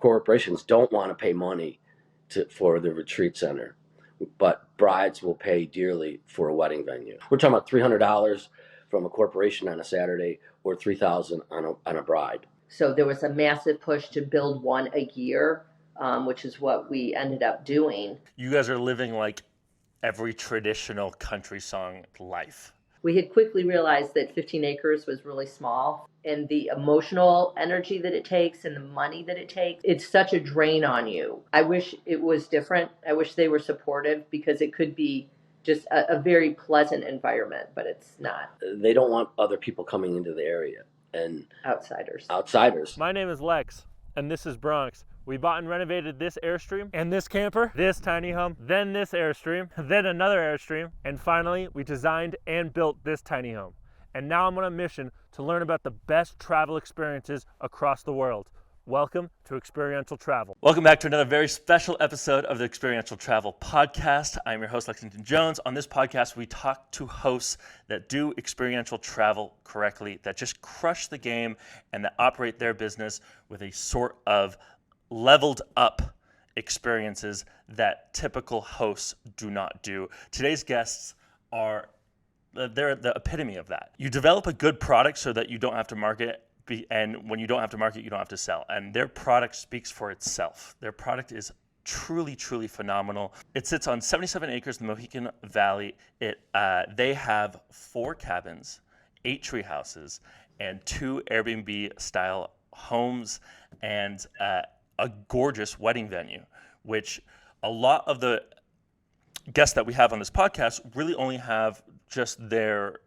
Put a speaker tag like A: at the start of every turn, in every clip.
A: corporations don't want to pay money for the retreat center, but brides will pay dearly for a wedding venue. We're talking about $300 from a corporation on a Saturday, or $3,000 on a bride.
B: So there was a massive push to build one a year, which is what we ended up doing.
C: You guys are living like every traditional country song life.
B: We had quickly realized that 15 acres was really small, and the emotional energy that it takes and the money that it takes, it's such a drain on you. I wish it was different. I wish they were supportive, because it could be just a very pleasant environment, but it's not.
A: They don't want other people coming into the area and
B: outsiders.
C: My name is Lex, and this is Bronx. We bought and renovated this Airstream and this camper, this tiny home, then this Airstream, then another Airstream, and finally we designed and built this tiny home. And now I'm on a mission to learn about the best travel experiences across the world. Welcome to Experiential Travel. Welcome back to another very special episode of the Experiential Travel podcast. I'm your host, Lexington Jones. On this podcast, we talk to hosts that do experiential travel correctly, that just crush the game and that operate their business with a sort of leveled up experiences that typical hosts do not do. Today's guests are, they're the epitome of that. You develop a good product so that you don't have to market, and when you don't have to market, you don't have to sell. And their product speaks for itself. Their product is truly, truly phenomenal. It sits on 77 acres in the Mohican Valley. They have 4 cabins, 8 tree houses, and 2 Airbnb-style homes, and a gorgeous wedding venue, which a lot of the guests that we have on this podcast really only have just their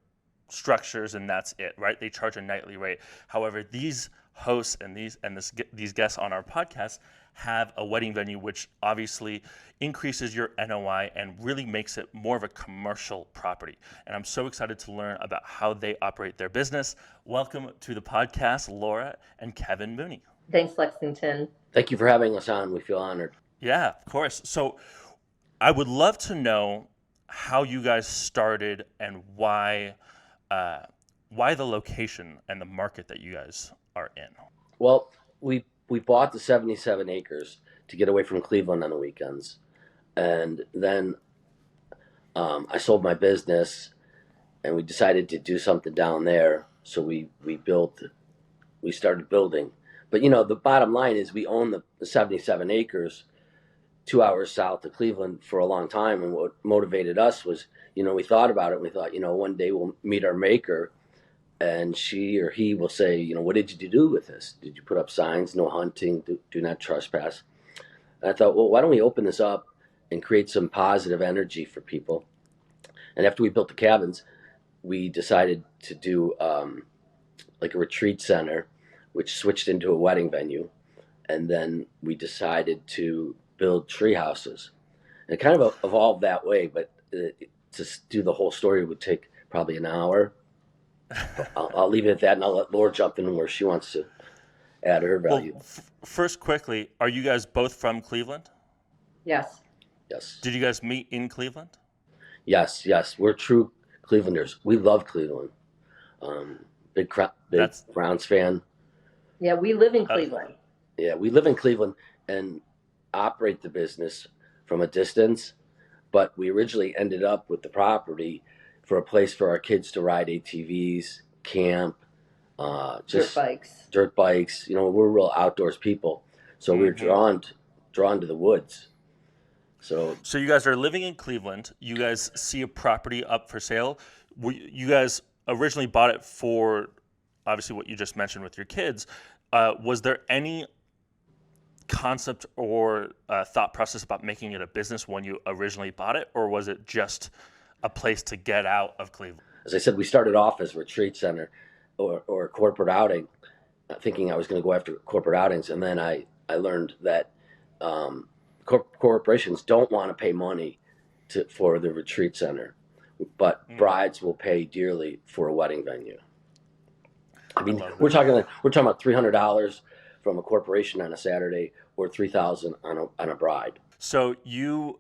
C: structures and that's it, right? They charge a nightly rate. However, these hosts and these guests on our podcast have a wedding venue, which obviously increases your NOI and really makes it more of a commercial property. And I'm so excited to learn about how they operate their business. Welcome to the podcast, Laura and Kevin Mooney.
B: Thanks, Lexington.
A: Thank you for having us on. We feel honored.
C: Yeah, of course. So I would love to know how you guys started and why the location and the market that you guys are in.
A: Well, we bought the 77 acres to get away from Cleveland on the weekends. And then I sold my business and we decided to do something down there. So we started building. But, you know, the bottom line is we own the 77 acres 2 hours south of Cleveland for a long time. And what motivated us was, you know, we thought about it. And we thought, you know, one day we'll meet our maker and she or he will say, you know, what did you do with this? Did you put up signs, no hunting, do not trespass? And I thought, well, why don't we open this up and create some positive energy for people? And after we built the cabins, we decided to do like a retreat center, which switched into a wedding venue. And then we decided to build tree houses. And it kind of evolved that way, but to do the whole story would take probably an hour. I'll leave it at that, and I'll let Laura jump in where she wants to add her value.
C: Well, first, quickly, are you guys both from Cleveland?
B: Yes.
A: Yes.
C: Did you guys meet in Cleveland?
A: Yes. We're true Clevelanders. We love Cleveland. Big Browns fan.
B: Yeah, we live in Cleveland.
A: Yeah, we live in Cleveland and operate the business from a distance, but we originally ended up with the property for a place for our kids to ride ATVs, camp, just dirt bikes. You know, we're real outdoors people, so we're drawn to the woods. So
C: you guys are living in Cleveland. You guys see a property up for sale. You guys originally bought it for, obviously, what you just mentioned with your kids. Was there any concept or thought process about making it a business when you originally bought it, or was it just a place to get out of Cleveland?
A: As I said, we started off as a retreat center or a corporate outing, thinking I was going to go after corporate outings, and then I learned that corporations don't want to pay money for the retreat center, but brides will pay dearly for a wedding venue. I mean, we're talking about $300 from a corporation on a Saturday, or $3,000 on a bride.
C: So you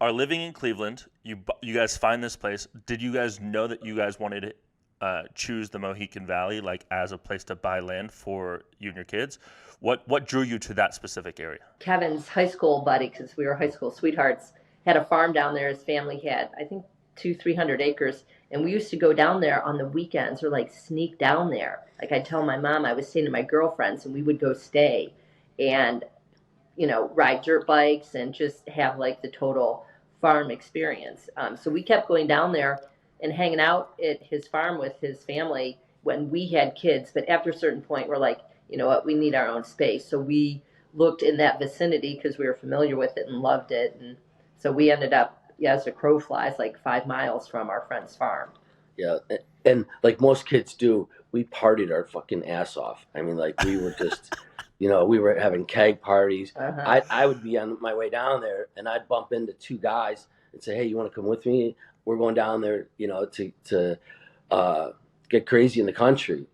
C: are living in Cleveland. You guys find this place. Did you guys know that you guys wanted choose the Mohican Valley like as a place to buy land for you and your kids. What drew you to that specific area?
B: Kevin's high school buddy, because we were high school sweethearts, had a farm down there. His family had, I think, 300 acres, and we used to go down there on the weekends, or like sneak down there. Like I'd tell my mom I was staying to my girlfriends, and we would go stay, and ride dirt bikes and just have like the total farm experience. So we kept going down there and hanging out at his farm with his family when we had kids. But after a certain point, we're like, you know what, we need our own space. So we looked in that vicinity because we were familiar with it and loved it. And so we ended up, as the crow flies, like 5 miles from our friend's farm.
A: Yeah, and like most kids do, we partied our fucking ass off. I mean, like we were just, we were having keg parties.
B: Uh-huh.
A: I would be on my way down there, and I'd bump into two guys and say, "Hey, you want to come with me? We're going down there, to get crazy in the country."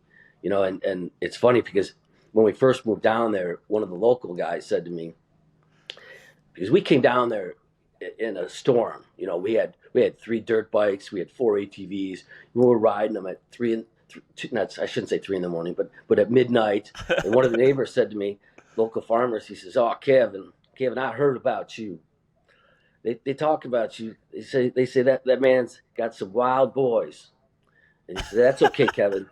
A: And it's funny because when we first moved down there, one of the local guys said to me, because we came down there in a storm. We had 3 dirt bikes, we had 4 ATVs. We were riding them at I shouldn't say 3 in the morning, but at midnight. And one of the neighbors said to me, local farmers, he says, "Oh, Kevin, I heard about you. They talk about you. They say that man's got some wild boys." And he said, "That's okay, Kevin."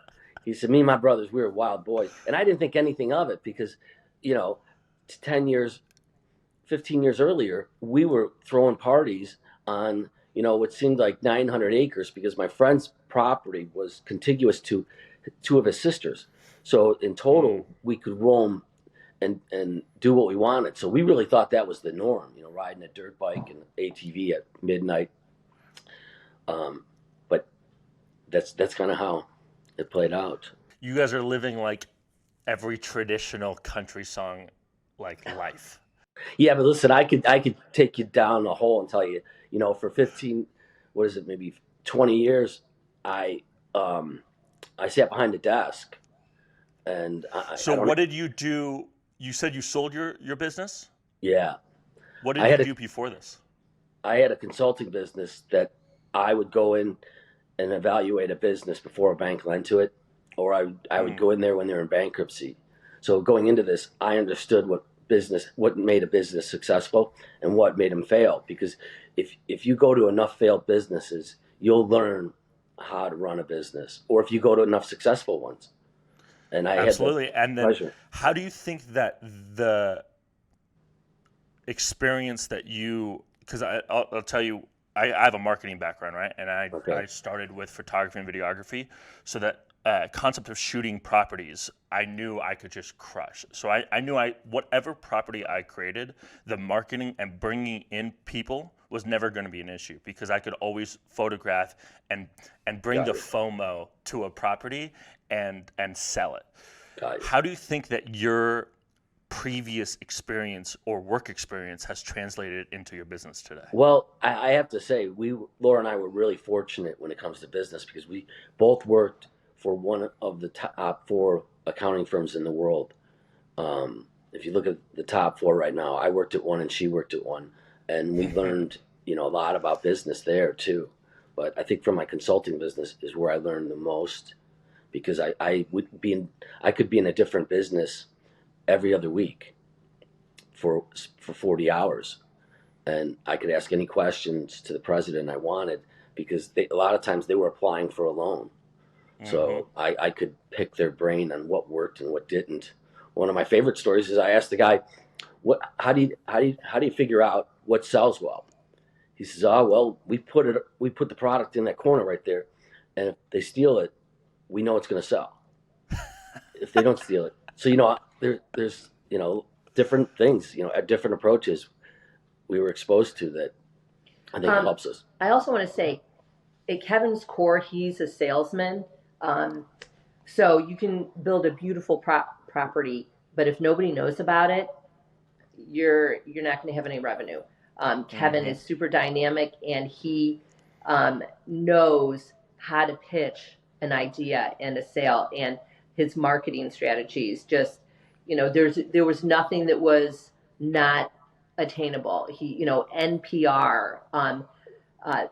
A: He said, "Me and my brothers, we were wild boys." And I didn't think anything of it because, 10 years, 15 years earlier, we were throwing parties on, what seemed like 900 acres because my friend's property was contiguous to 2 of his sisters. So in total, we could roam and do what we wanted. So we really thought that was the norm, riding a dirt bike and ATV at midnight. But that's kind of how it played out.
C: You guys are living like every traditional country song like life.
A: Yeah, but listen, I could take you down the hole and tell you, for 15, what is it, maybe 20 years, I sat behind a desk, and
C: So what did you do? You said you sold your business?
A: Yeah.
C: What did you do before this?
A: I had a consulting business that I would go in and evaluate a business before a bank lent to it, or I would go in there when they're in bankruptcy. So going into this, I understood what made a business successful and what made them fail. Because if you go to enough failed businesses, you'll learn how to run a business. Or if you go to enough successful ones. And I
C: absolutely.
A: Had
C: and then
A: pleasure.
C: How do you think that the experience that because I'll tell you, I have a marketing background, right? And I started with photography and videography, so that concept of shooting properties, I knew I could just crush. So I knew whatever property I created, the marketing and bringing in people was never going to be an issue because I could always photograph and bring the FOMO to a property and sell it. How do you think that your previous experience or work experience has translated into your business today?
A: Well, I have to say, Laura and I were really fortunate when it comes to business because we both worked for one of the top 4 accounting firms in the world. If you look at the top 4 right now, I worked at one and she worked at one, and we learned, a lot about business there too. But I think from my consulting business is where I learned the most because I could be in a different business every other week for 40 hours. And I could ask any questions to the president I wanted because a lot of times they were applying for a loan. So I could pick their brain on what worked and what didn't. One of my favorite stories is I asked the guy, how do you figure out what sells well? He says, "Oh, well, we put the product in that corner right there, and if they steal it, we know it's going to sell. If they don't steal it." So there's different things, different approaches we were exposed to that I think helps us.
B: I also want to say, at Kevin's core, he's a salesman. So you can build a beautiful property, but if nobody knows about it, you're not going to have any revenue. Kevin is super dynamic, and he knows how to pitch an idea and a sale, and his marketing strategies just, there was nothing that was not attainable. He, NPR,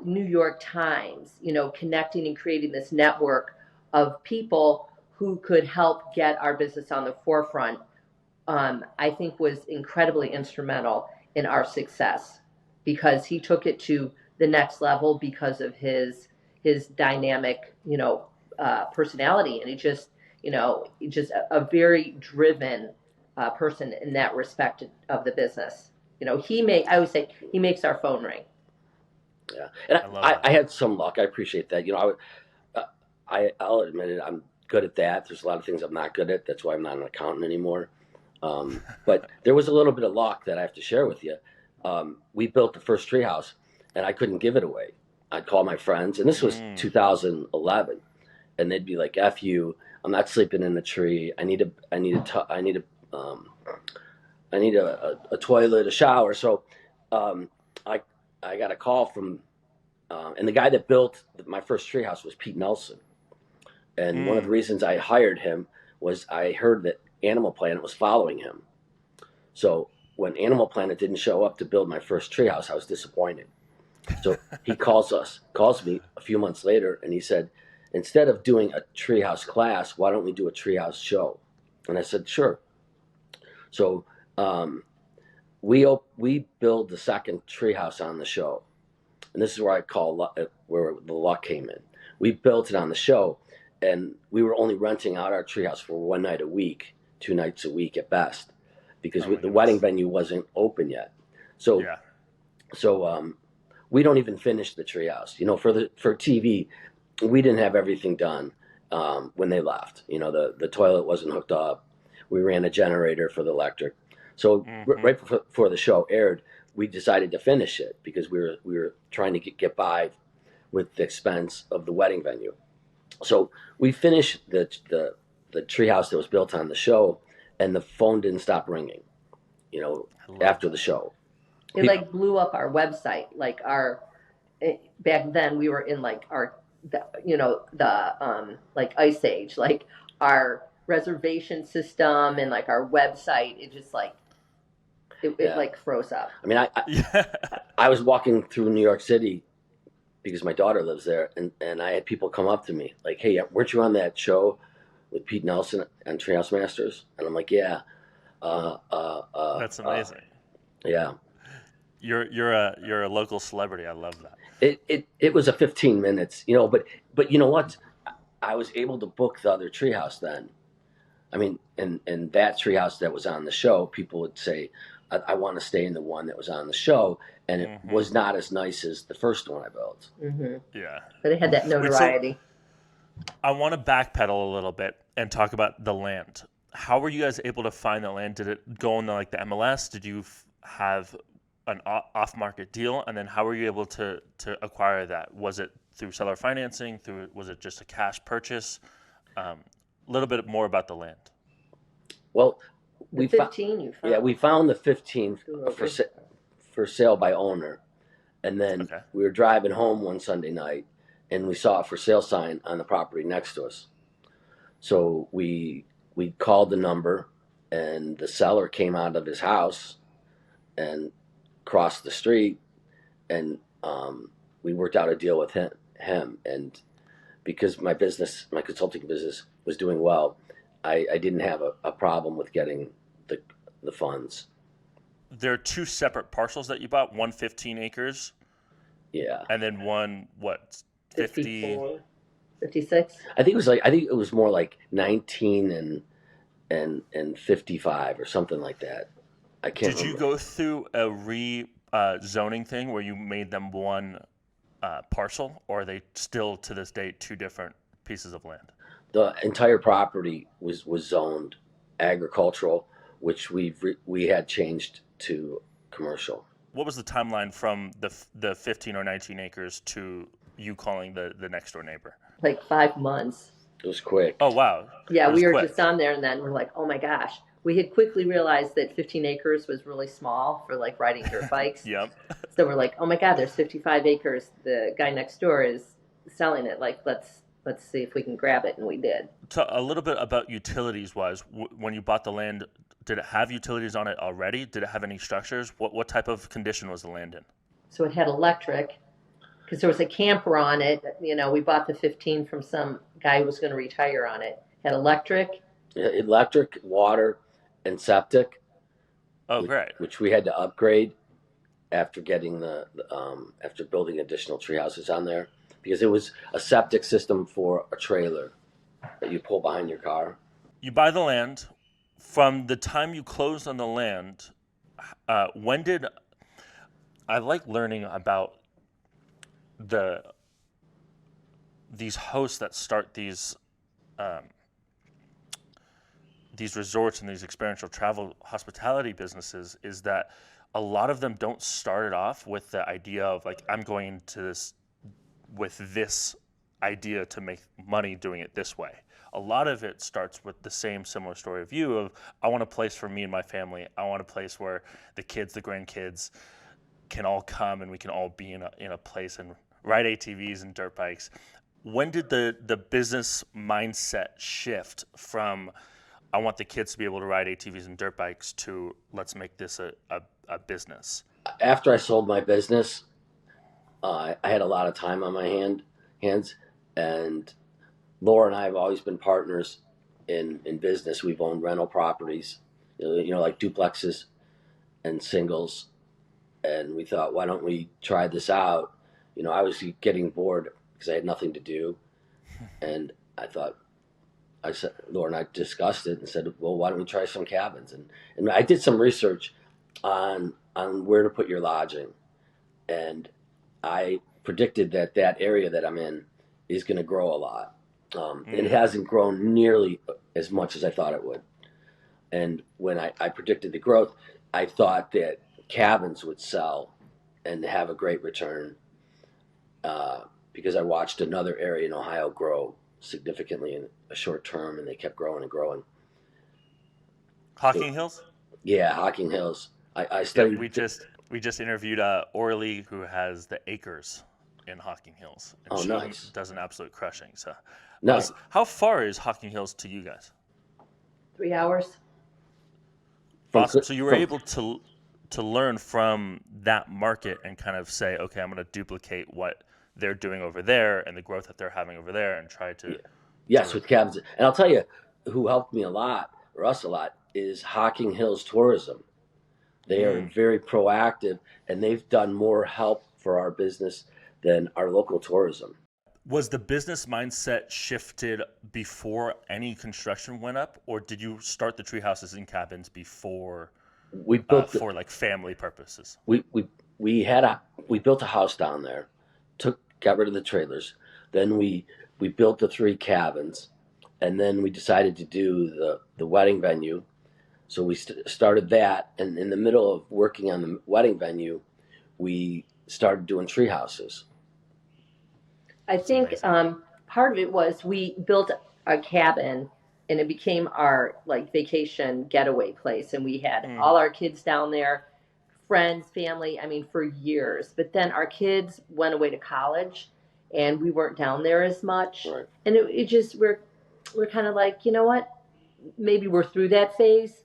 B: New York Times, connecting and creating this network of people who could help get our business on the forefront, I think was incredibly instrumental in our success, because he took it to the next level because of his dynamic, personality, and he just, just a very driven person in that respect of the business. I always say he makes our phone ring.
A: Yeah, and
C: I love that.
A: I had some luck. I appreciate that. I'll admit it. I'm good at that. There's a lot of things I'm not good at. That's why I'm not an accountant anymore. But there was a little bit of luck that I have to share with you. We built the first treehouse, and I couldn't give it away. I'd call my friends, and this was 2011, and they'd be like, "F you! I'm not sleeping in the tree. I need a toilet, a shower." So, I got a call from, and the guy that built my first treehouse was Pete Nelson. And one of the reasons I hired him was I heard that Animal Planet was following him. So when Animal Planet didn't show up to build my first treehouse, I was disappointed. So he calls me a few months later, and he said, "Instead of doing a treehouse class, why don't we do a treehouse show?" And I said, "Sure." So we build the second treehouse on the show, and this is where where the luck came in. We built it on the show, and we were only renting out our treehouse for one night a week, 2 nights a week at best, because the wedding venue wasn't open yet. So we don't even finish the treehouse. For TV, we didn't have everything done when they left. The toilet wasn't hooked up. We ran a generator for the electric. So right before the show aired, we decided to finish it because we were trying to get by with the expense of the wedding venue. So we finished the treehouse that was built on the show, and the phone didn't stop ringing. After the show,
B: it blew up our website. Back then we were in the ice age, our reservation system and our website. It just froze up.
A: I mean, I was walking through New York City because my daughter lives there, and I had people come up to me like, "Hey, weren't you on that show with Pete Nelson and Treehouse Masters?" And I'm like, "Yeah."
C: That's amazing.
A: Yeah.
C: You're a local celebrity. I love that.
A: It was a 15 minutes, but you know what? I was able to book the other treehouse then. I mean, and that treehouse that was on the show, people would say, I want to stay in the one that was on the show, and it was not as nice as the first one I built.
B: Mm-hmm.
C: Yeah.
B: But it had that notoriety.
C: I want to backpedal a little bit and talk about the land. How were you guys able to find the land? Did it go on the MLS? Did you have an off-market deal? And then how were you able to acquire that? Was it through seller financing? Was it just a cash purchase? A little bit more about the land.
A: Well,
B: we found
A: the 15 for sale by owner, and then we were driving home one Sunday night, and we saw a for sale sign on the property next to us. So we called the number, and the seller came out of his house and crossed the street, and we worked out a deal with him. And because my consulting business was doing well, I didn't have a problem with getting the funds.
C: There are 2 separate parcels that you bought, one 15 acres.
A: Yeah.
C: And then one, 50?
B: 56?
A: I think it was more like 19 and 55 or something like that. I can't remember.
C: Did you go through a zoning thing where you made them one parcel, or are they still to this day 2 different pieces of land?
A: The entire property was zoned agricultural, which we had changed to commercial.
C: What was the timeline from the 15 or 19 acres to you calling the next door neighbor?
B: 5 months.
A: It was quick.
C: Oh, wow.
B: Yeah, we were just on there, and then we're like, oh my gosh. We had quickly realized that 15 acres was really small for riding dirt bikes.
C: Yep.
B: So we're like, oh my God, there's 55 acres. The guy next door is selling it. Let's see if we can grab it, and we did.
C: So a little bit about utilities wise, when you bought the land, did it have utilities on it already? Did it have any structures? What type of condition was the land in?
B: So it had electric. because there was a camper on it. We bought the 15 from some guy who was going to retire on it. Had electric.
A: Electric, water, and septic,
C: Oh, great.
A: which we had to upgrade after getting after building additional tree houses on there, because it was a septic system for a trailer that you pull behind your car.
C: You buy the land. From the time you closed on the land, when did I like learning about these hosts that start these resorts and these experiential travel hospitality businesses, is that a lot of them don't start it off with the idea of like, I'm going to this with this idea to make money doing it this way. A lot of it starts with the same similar story of you of, I want a place for me and my family. I want a place where the kids, the grandkids can all come and we can all be in a place and ride ATVs and dirt bikes. When did the business mindset shift from, I want the kids to be able to ride ATVs and dirt bikes, to let's make this a business?
A: After I sold my business, I had a lot of time on my hands, and Laura and I have always been partners in business. We've owned rental properties, like duplexes and singles, and we thought, why don't we try this out? I was getting bored because I had nothing to do, and I said, Laura and I discussed it and said, well, why don't we try some cabins? And I did some research on where to put your lodging, and I predicted that area that I'm in is going to grow a lot. It hasn't grown nearly as much as I thought it would. And when I predicted the growth, I thought that cabins would sell and have a great return, because I watched another area in Ohio grow significantly in a short term, and they kept growing and growing.
C: Hocking Hills?
A: Yeah, Hocking Hills. I studied.
C: Yeah, we just interviewed Orly, who has the acres in Hocking Hills, and she
A: nice.
C: does an absolute crushing. So,
A: Nice.
C: How far is Hocking Hills to you guys?
B: 3 hours.
C: Awesome. So you were able to learn from that market and kind of say, okay, I'm going to duplicate what they're doing over there and the growth that they're having over there, and try to.
A: Yes, with cabins. And I'll tell you, who helped me a lot, or us a lot, is Hocking Hills Tourism. They are very proactive, and they've done more help for our business than our local tourism.
C: Was the business mindset shifted before any construction went up, or did you start the tree houses and cabins before,
A: We built
C: for like family purposes?
A: we built a house down there, got rid of the trailers. Then we built the 3 cabins, and then we decided to do the wedding venue. So we started that, and in the middle of working on the wedding venue, we started doing tree houses.
B: I think part of it was we built a cabin, and it became our like vacation getaway place, and we had all our kids down there, friends, family. I mean, for years. But then our kids went away to college, and we weren't down there as much.
A: Right.
B: And it just we're kind of like, you know what? Maybe we're through that phase.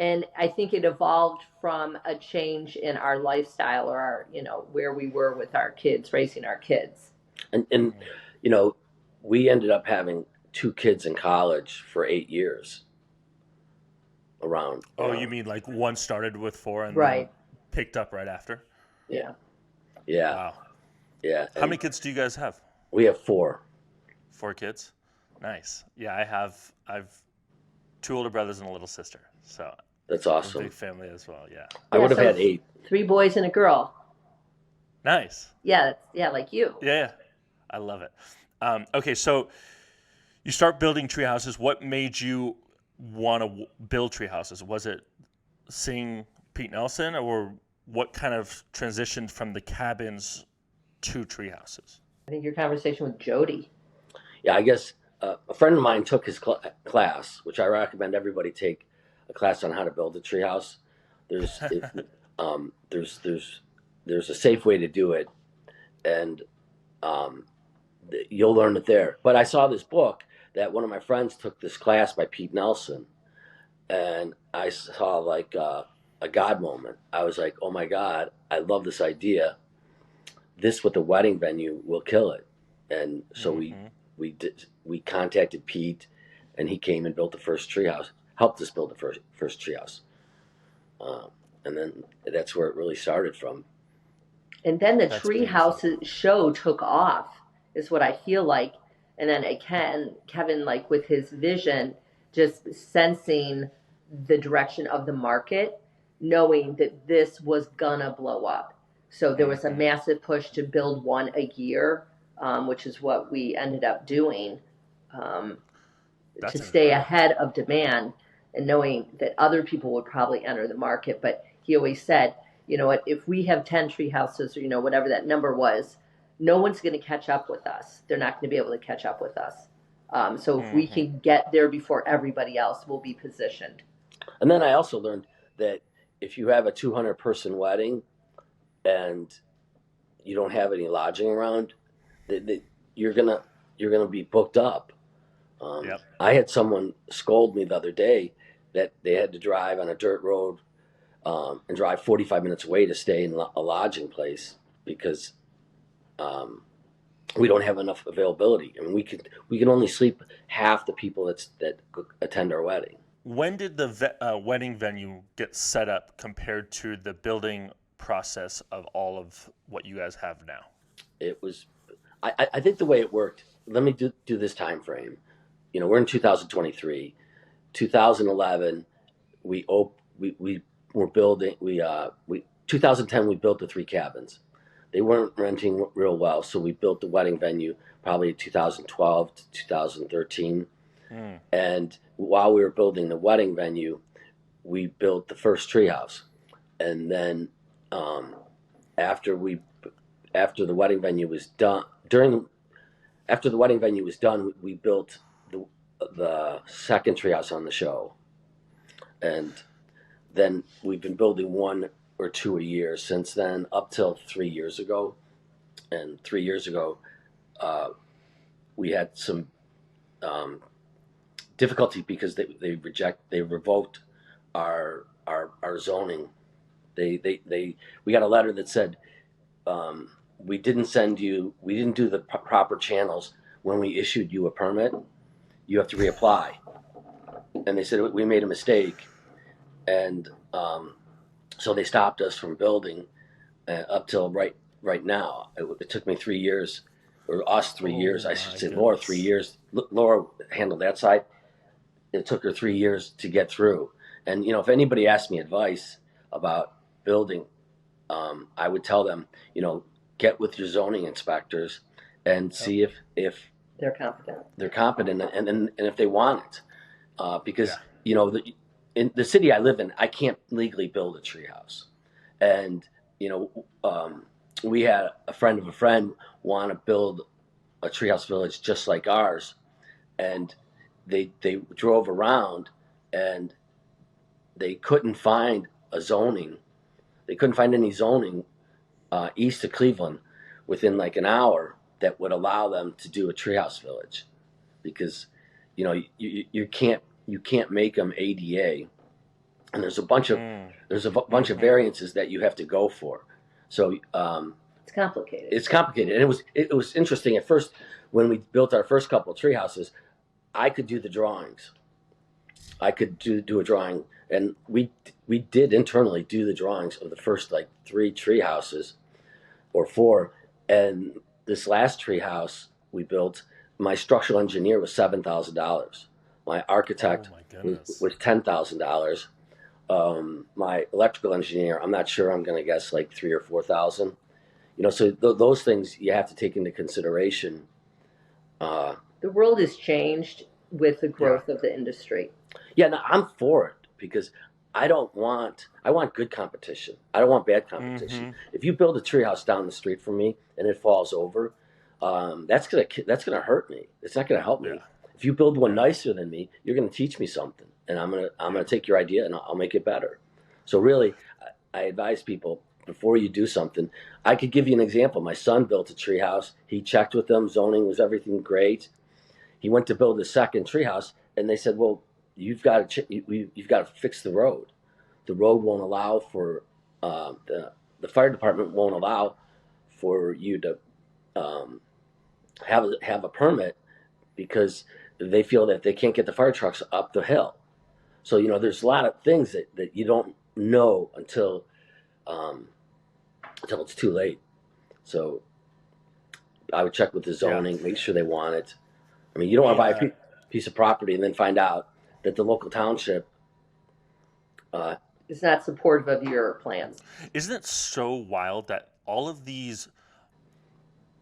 B: And I think it evolved from a change in our lifestyle, or our, where we were with our kids, raising our kids.
A: And we ended up having 2 kids in college for 8 years. Around.
C: Oh, you mean like one started with 4 and
B: right.
C: then picked up right after?
A: Yeah.
C: Wow.
A: Yeah.
C: How many kids do you guys have?
A: We have 4.
C: 4 kids? Nice. Yeah, I've 2 older brothers and a little sister. So
A: that's awesome.
C: Big family as well. Yeah.
A: I would have had 8.
B: 3 boys and a girl.
C: Nice.
B: Yeah, like you.
C: Yeah. I love it. Okay, so you start building tree houses. What made you want to build tree houses? Was it seeing Pete Nelson, or what kind of transitioned from the cabins to tree houses?
B: I think your conversation with Jody.
A: Yeah, I guess a friend of mine took his class, which I recommend everybody take a class on how to build a tree house. There's a safe way to do it, and you'll learn it there. But I saw this book that one of my friends took this class by Pete Nelson, and I saw like a God moment. I was like, oh my God, I love this idea this with the wedding venue will kill it. And so
C: Mm-hmm.
A: we contacted Pete, and he came and built the first treehouse, helped us build the first treehouse, and then that's where it really started from.
B: And then the
C: That's beautiful.
B: treehouse show took off, is what I feel like. And then again, Kevin, like with his vision, just sensing the direction of the market, knowing that this was gonna blow up. So there was a
C: Mm-hmm.
B: massive push to build one a year, which is what we ended up doing, um, to
C: That's
B: stay
C: incredible.
B: ahead of demand, and knowing that other people would probably enter the market. But he always said, you know what, if we have 10 tree houses, or, you know, whatever that number was, no one's going to catch up with us. They're not going to be able to catch up with us. So if we
C: Mm-hmm.
B: can get there before everybody else, we'll be positioned.
A: And then I also learned that if you have a 200-person wedding and you don't have any lodging around, that you're gonna be booked up.
C: Yep.
A: I had someone scold me the other day that they had to drive on a dirt road, and drive 45 minutes away to stay in a lodging place because um, we don't have enough availability. I mean, we can only sleep half the people that attend our wedding.
C: When did the wedding venue get set up compared to the building process of all of what you guys have now?
A: It was, I think the way it worked. Let me do this time frame. We're in 2023, 2011. We were building. 2010 we built the three cabins. They weren't renting real well, so we built the wedding venue probably 2012 to 2013.
C: Mm.
A: And while we were building the wedding venue, we built the first treehouse. And then um, after we after the wedding venue was done, after the wedding venue was done, we built the second treehouse on the show, and then we've been building one or two a year since then, up till 3 years ago. And 3 years ago, uh, we had some um, difficulty because they revoked our zoning. They we got a letter that said, we didn't do the proper channels when we issued you a permit. You have to reapply. And they said we made a mistake, and so they stopped us from building up till right now. It took me 3 years, or us three
C: Oh
A: years. I should
C: my
A: say Laura 3 years. Laura handled that side. It took her 3 years to get through. And if anybody asked me advice about building, I would tell them, get with your zoning inspectors and
C: Yep.
A: see if
B: They're confident.
A: they're competent, and if they want it, because
C: Yeah.
A: in the city I live in, I can't legally build a treehouse. And we had a friend of a friend want to build a treehouse village just like ours, and they drove around, and they couldn't find a zoning. They couldn't find any zoning east of Cleveland within like an hour that would allow them to do a treehouse village, because you can't make them ADA, and
C: Mm.
A: there's a bunch of
C: Mm-hmm.
A: variances that you have to go for. So
B: It's complicated.
A: it's complicated, and it was interesting at first when we built our first couple of tree houses. I could do the drawings. I could do a drawing, and we did internally do the drawings of the first like three tree houses or four, and this last tree house we built, my structural engineer was $7,000. My
C: Oh
A: architect
C: my
A: was,
C: goodness.
A: was $10,000. My electrical engineer, I'm not sure. I'm going to guess like 3 or 4 thousand. So those things you have to take into consideration. Uh,
B: The world has changed with the
C: Yeah.
B: growth of the industry.
A: yeah, no, I'm for it because I want good competition. I don't want bad competition.
C: Mm-hmm.
A: If you build a treehouse down the street from me and it falls over, that's gonna hurt me. It's not gonna help
C: Yeah.
A: me. If you build one
C: Yeah.
A: nicer than me, you're gonna teach me something, and I'm gonna take your idea and I'll make it better. So really, I advise people before you do something. I could give you an example. My son built a treehouse. He checked with them. Zoning was everything great. He went to build his second treehouse, and they said, "Well, you've got to fix the road. The road won't allow for the fire department won't allow for you to um, have a permit because they feel that they can't get the fire trucks up the hill. So there's a lot of things that you don't know um, until it's too late. So I would check with the
C: Yeah.
A: zoning, make sure they want it. I mean, you don't want to
C: We
A: buy a piece of property and then find out that the local township. Uh,
B: It's not supportive of your plans.
C: Isn't it so wild that all of these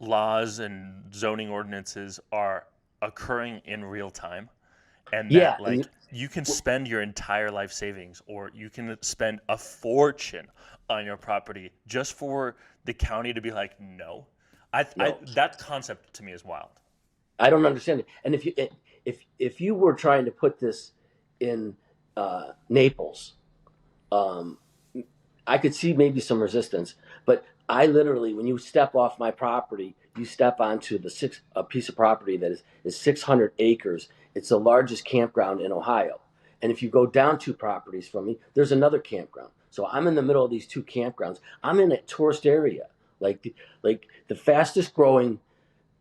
C: laws and zoning ordinances are occurring in real time? And
A: yeah,
C: that,
A: and
C: like, you can spend your entire life savings, or you can spend a fortune on your property just for the county to be like, no.
A: no,
C: That concept to me is wild.
A: I don't understand it. And if you were trying to put this in Naples, um, I could see maybe some resistance, but I literally, when you step off my property, you step onto a piece of property that is 600 acres. It's the largest campground in Ohio. And if you go down 2 properties from me, there's another campground. So I'm in the middle of these 2 campgrounds. I'm in a tourist area, like the fastest growing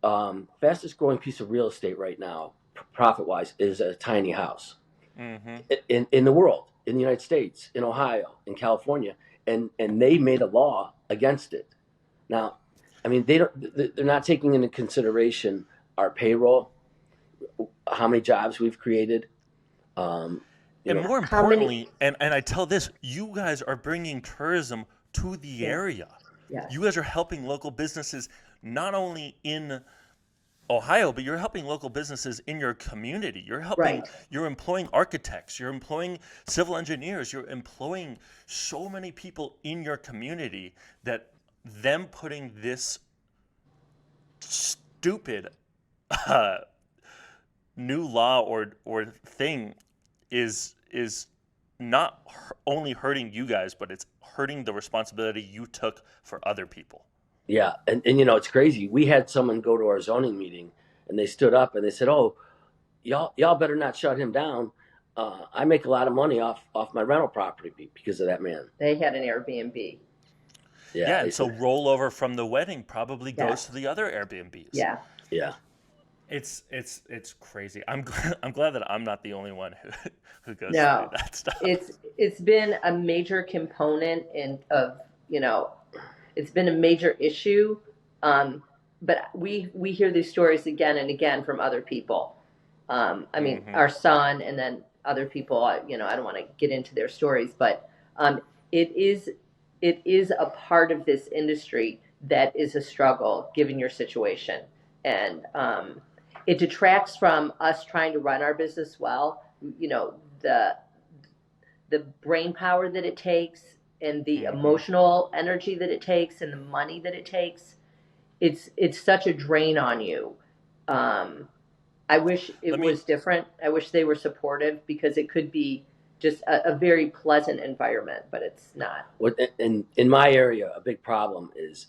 A: piece of real estate right now, profit wise, is a tiny house
C: Mm-hmm.
A: in the world, in the United States, in Ohio, in California, and they made a law against it. Now, I mean, they're not taking into consideration our payroll, how many jobs we've created. Um, you
C: And
A: know,
C: more
B: How many?
C: importantly, and I tell this, you guys are bringing tourism to the
B: Yeah.
C: area.
B: Yes.
C: You guys are helping local businesses not only in Ohio, but you're helping local businesses in your community.
B: Right.
C: You're employing architects, you're employing civil engineers, you're employing so many people in your community that them putting this stupid uh, new law or thing is not only hurting you guys, but it's hurting the responsibility you took for other people.
A: yeah, and it's crazy. We had someone go to our zoning meeting, and they stood up and they said, "Oh, y'all better not shut him down. I make a lot of money off my rental property because of that man."
B: They had an Airbnb.
A: Yeah,
C: Yeah,
A: they
C: and so
A: said,
C: rollover from the wedding probably goes to
B: Yes.
C: the other Airbnbs.
B: Yeah.
A: yeah,
C: It's crazy. I'm glad that I'm not the only one who goes through
B: No.
C: that stuff.
B: It's been a major component you know, it's been a major issue. Um, but we hear these stories again and again from other people. I mean,
C: Hmm.
B: our son, and then other people. I don't want to get into their stories, but it is it is a part of this industry that is a struggle given your situation, and it detracts from us trying to run our business well. The brain power that it takes, and the
C: Hmm.
B: emotional energy that it takes, and the money that it takes. It's such a drain on you. Um, I wish it
C: Let me
B: was different. I wish they were supportive, because it could be just a very pleasant environment, but it's not.
A: in my area, a big problem is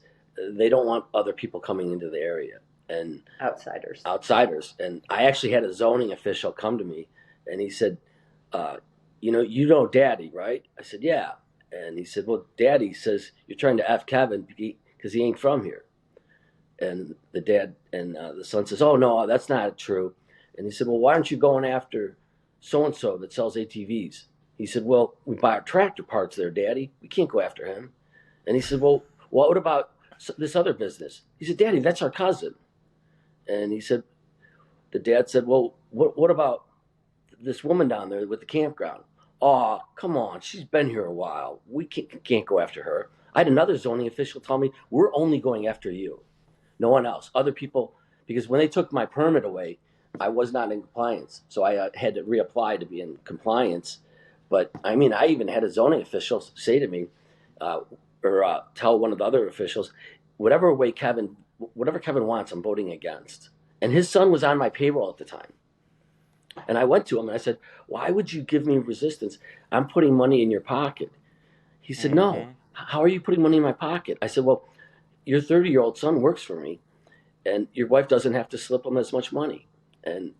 A: they don't want other people coming into the area and
B: Outsiders.
A: outsiders. And I actually had a zoning official come to me, and he said, uh, you know Daddy, right?" I said, "Yeah." And he said, "Well, Daddy says you're trying to f Kevin because he ain't from here." And the dad and the son says, "Oh no, that's not true." And he said, "Well, why aren't you going after so and so that sells ATVs?" He said, "Well, we buy our tractor parts there, Daddy. We can't go after him." And he said, "Well, what about this other business?" He said, "Daddy, that's our cousin." And the dad said, "Well, what about this woman down there with the campground?" "Oh, come on, she's been here a while. We can't go after her." I had another zoning official tell me, "We're only going after you, no one else." Other people, because when they took my permit away, I was not in compliance, so I had to reapply to be in compliance. But I mean, I even had a zoning official say to me, uh, or tell one of the other officials, whatever Kevin wants, I'm voting against. And his son was on my payroll at the time. And I went to him and I said, "Why would you give me resistance? I'm putting money in your pocket." He said, "No.
C: Hmm.
A: How are you putting money in my pocket?" I said, "Well, your 30-year-old son works for me, and your wife doesn't have to slip him as much money." And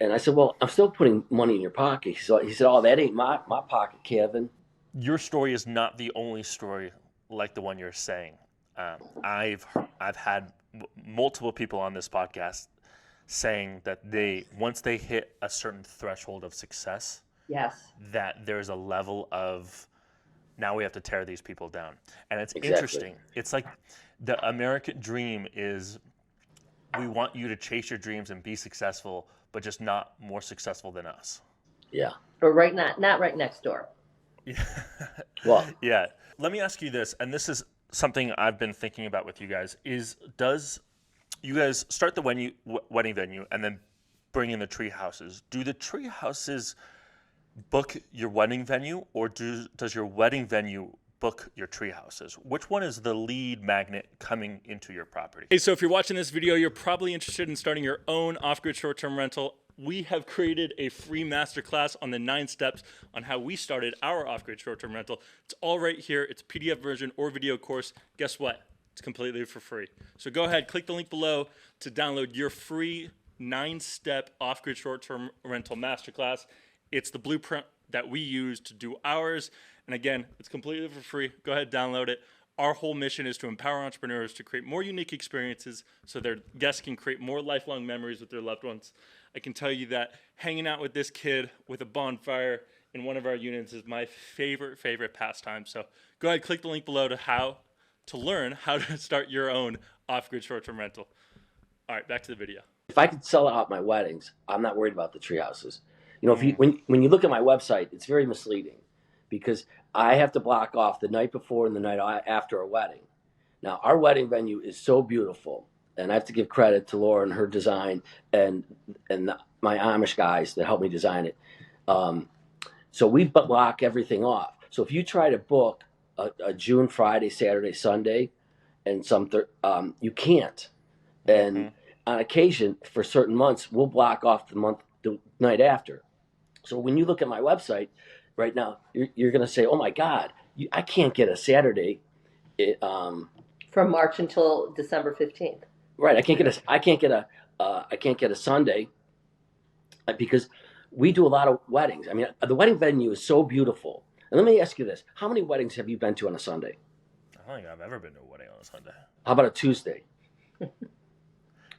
A: I said, "Well, I'm still putting money in your pocket." He said, "Oh, that ain't my pocket, Kevin."
C: Your story is not the only story like the one you're saying. I've had multiple people on this podcast saying that once they hit a certain threshold of success,
B: Yes.
C: that there's a level of now we have to tear these people down. And it's
A: Exactly.
C: interesting. It's like the American dream is we want you to chase your dreams and be successful, but just not more successful than us.
A: Yeah.
B: Or not right next door.
C: Yeah.
A: Well,
C: Yeah. Let me ask you this, and this is something I've been thinking about with you guys, does you guys start the wedding venue and then bring in the tree houses? Do the tree houses book your wedding venue, or does your wedding venue book your tree houses? Which one is the lead magnet coming into your property? Hey, so if you're watching this video, you're probably interested in starting your own off-grid short-term rental. We have created a free masterclass on the 9 steps on how we started our off-grid short-term rental. It's all right here. It's a PDF version or video course. Guess what? It's completely for free. So go ahead, click the link below to download your free 9-step off-grid short-term rental masterclass. It's the blueprint that we use to do ours. And again, it's completely for free. Go ahead, download it. Our whole mission is to empower entrepreneurs to create more unique experiences so their guests can create more lifelong memories with their loved ones. I can tell you that hanging out with this kid with a bonfire in one of our units is my favorite pastime. So go ahead, click the link below to learn how to start your own off-grid short-term rental. All right, back to the video.
A: if I could sell out my weddings, I'm not worried about the tree houses. You know, if you when you look at my website, it's very misleading because I have to block off the night before and the night after a wedding. Now, our wedding venue is so beautiful, and I have to give credit to Laura and her design and my Amish guys that helped me design it. So we block everything off. So if you try to book a June Friday, Saturday, Sunday, and you can't. And on occasion, for certain months, we'll block off the night after. So when you look at my website right now, you're going to say, "Oh my God, I can't get a Saturday."
B: From March until December 15th.
A: Right, I can't get a Sunday because we do a lot of weddings. I mean, the wedding venue is so beautiful. And let me ask you this: how many weddings have you been to on a Sunday?
C: I don't think I've ever been to a wedding on a Sunday.
A: How about a Tuesday?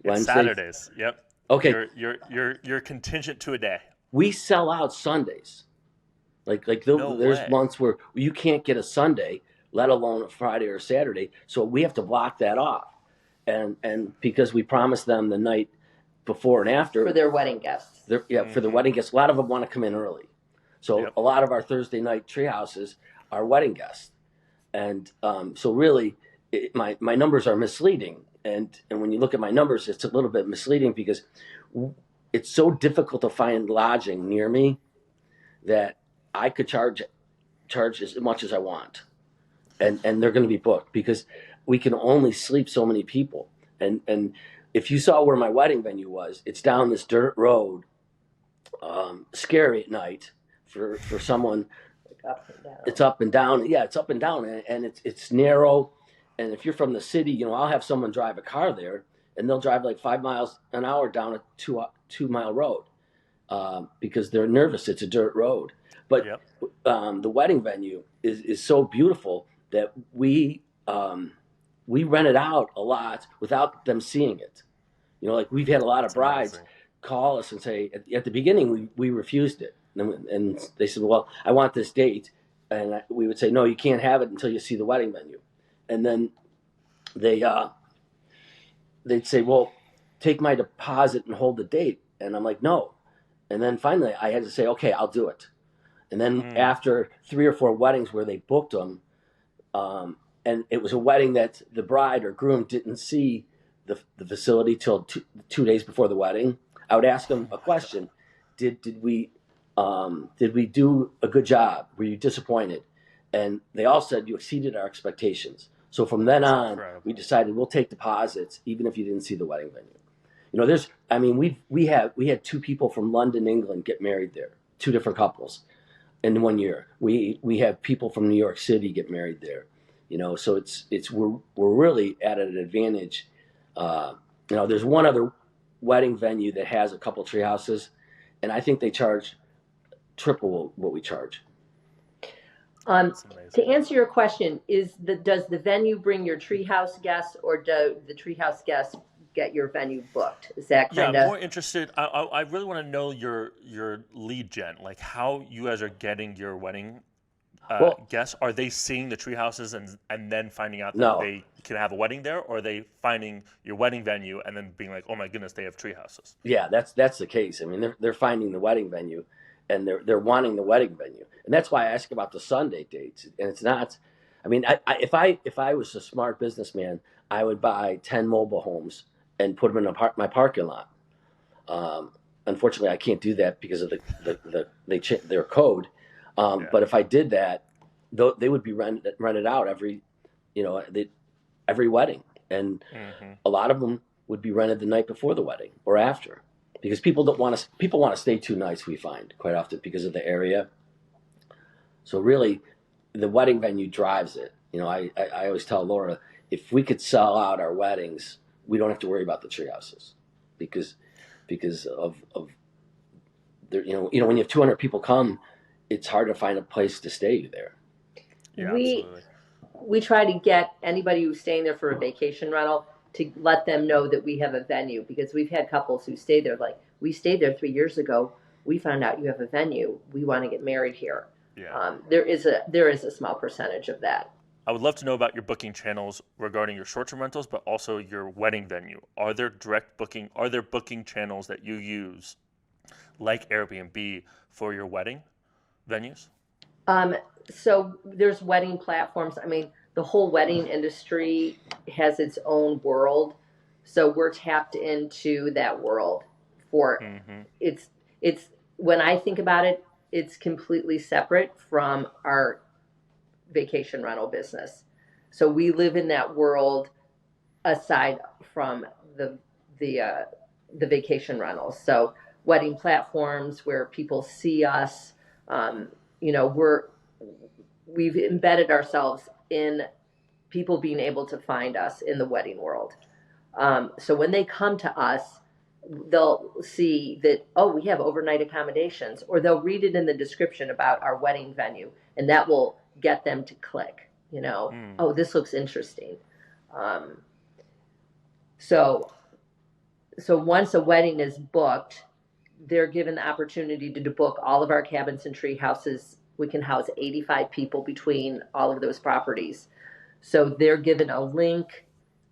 C: It's Saturdays. Yep.
A: Okay.
C: You're contingent to a day.
A: We sell out Sundays. There's months where you can't get a Sunday, let alone a Friday or a Saturday. So we have to block that off. And because we promise them the night before and after.
B: For their wedding guests.
A: For the wedding guests. A lot of them want to come in early. So a lot of our Thursday night tree houses are wedding guests. And so really, my numbers are misleading. And when you look at my numbers, it's a little bit misleading because it's so difficult to find lodging near me that I could charge as much as I want. And they're going to be booked because we can only sleep so many people. And if you saw where my wedding venue was, it's down this dirt road, scary at night for someone.
B: Up and down.
A: It's up and down. Yeah, it's up and down, and it's narrow. And if you're from the city, you know, I'll have someone drive a car there, and they'll drive like 5 miles an hour down a 2-mile road because they're nervous. It's a dirt road. But the wedding venue is so beautiful that we rent it out a lot without them seeing it. You know, like we've had a lot of brides call us and say, at the beginning, we refused it. And they said, well, I want this date. And we would say, no, you can't have it until you see the wedding venue. And then they'd say, well, take my deposit and hold the date. And I'm like, no. And then finally I had to say, okay, I'll do it. And then after 3 or 4 weddings where they booked them, and it was a wedding that the bride or groom didn't see the facility till 2 days before the wedding, I would ask them a question. Did we do a good job? Were you disappointed? And they all said you exceeded our expectations. So from then on, we decided we'll take deposits even if you didn't see the wedding venue. You know, we had 2 people from London, England get married there, 2 different couples in 1 year. We have people from New York City get married there. You know, so we're really at an advantage. You know, there's one other wedding venue that has a couple tree houses, and I think they charge triple what we charge.
B: Um,
C: That's
B: to
C: amazing.
B: answer your question, does the venue bring your treehouse guests, or do the treehouse guests get your venue booked? Is that
C: Yeah,
B: kind
C: I'm
B: of
C: more interested. I really want to know your lead gen, like how you guys are getting your wedding
A: Well,
C: guests. Are they seeing the tree houses and then finding out that
A: no,
C: they can have a wedding there, or are they finding your wedding venue and then being like, oh my goodness, they have tree houses?
A: yeah, that's the case. I mean, they're finding the wedding venue, and they're wanting the wedding venue, and that's why I ask about the Sunday dates. And it's not. I mean, if I was a smart businessman, I would buy 10 mobile homes and put them in my parking lot. Um, Unfortunately, I can't do that because of their code.
C: Yeah.
A: But if I did that, they would be rented out you know, every wedding, and
C: Hmm.
A: a lot of them would be rented the night before the wedding or after, because people want to stay 2 nights. We find quite often because of the area. So really, the wedding venue drives it. I always tell Laura, if we could sell out our weddings, we don't have to worry about the tree houses, because of there. When you have 200 people come, it's hard to find a place to stay there.
C: Yeah,
B: we
C: absolutely.
B: we try to get anybody who's staying there for a vacation rental to let them know that we have a venue, because we've had couples who stay there, like, we stayed there 3 years ago, we found out you have a venue, we want to get married here.
C: Yeah.
B: There is a small percentage of that.
C: I would love to know about your booking channels regarding your short-term rentals, but also your wedding venue. Are there direct booking? Are there booking channels that you use, like Airbnb, for your wedding venues?
B: Um, so there's wedding platforms. I mean, the whole wedding industry has its own world. So we're tapped into that world for
C: Mm-hmm.
B: it's it's when I think about it, it's completely separate from our vacation rental business. So we live in that world aside from the the uh, the vacation rentals. So wedding platforms where people see us, um, we've embedded ourselves in people being able to find us in the wedding world. So when they come to us, they'll see that, oh, we have overnight accommodations, or they'll read it in the description about our wedding venue, and that will get them to click.
C: Mm.
B: Oh, this looks interesting. Um, so so once a wedding is booked, they're given the opportunity to book all of our cabins and tree houses. We can house 85 people between all of those properties. So they're given a link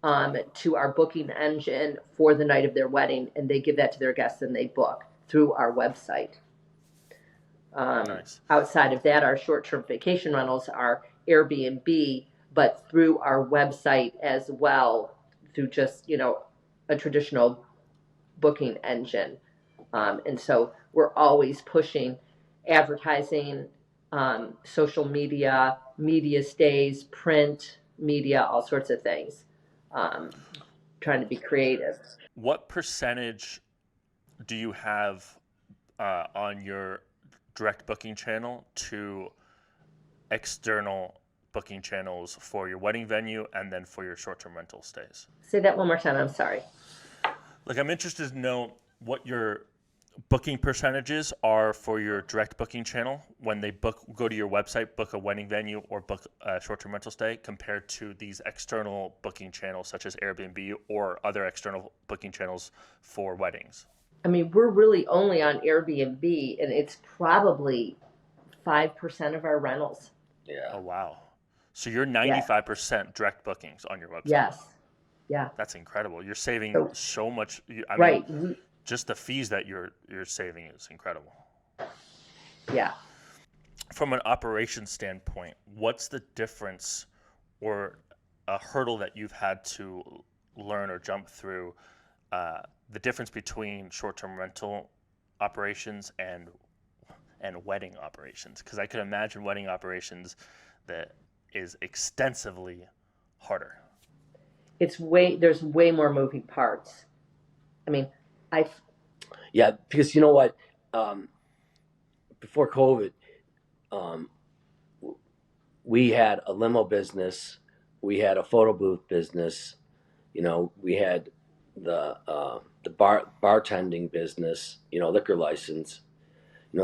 B: to our booking engine for the night of their wedding, and they give that to their guests and they book through our website.
C: Nice.
B: Outside of that, our short term vacation rentals are Airbnb, but through our website as well, through just, a traditional booking engine. And so we're always pushing advertising, social media, media stays, print media, all sorts of things. Um, Trying to be creative.
C: What percentage do you have on your direct booking channel to external booking channels for your wedding venue and then for your short-term rental stays?
B: Say that one more time. I'm sorry.
C: Like, I'm interested to know what your booking percentages are for your direct booking channel when they go to your website, book a wedding venue or book a short-term rental stay, compared to these external booking channels such as Airbnb or other external booking channels for weddings.
B: I mean, we're really only on Airbnb, and it's probably 5% of our rentals.
A: Yeah.
C: Oh, wow. So you're
B: Yeah.
C: 95% direct bookings on your website.
B: Yes. Yeah.
C: That's incredible. You're saving
B: So,
C: so much. I mean,
B: right.
C: just the fees that you're saving is incredible.
B: Yeah.
C: From an operations standpoint, what's the difference or a hurdle that you've had to learn or jump through, the difference between short-term rental operations and wedding operations? Because I could imagine wedding operations that is extensively harder.
B: There's way more moving parts. I mean, I
A: Yeah, because you know what? Um, Before COVID, um, we had a limo business, we had a photo booth business, we had the bartending business, liquor license,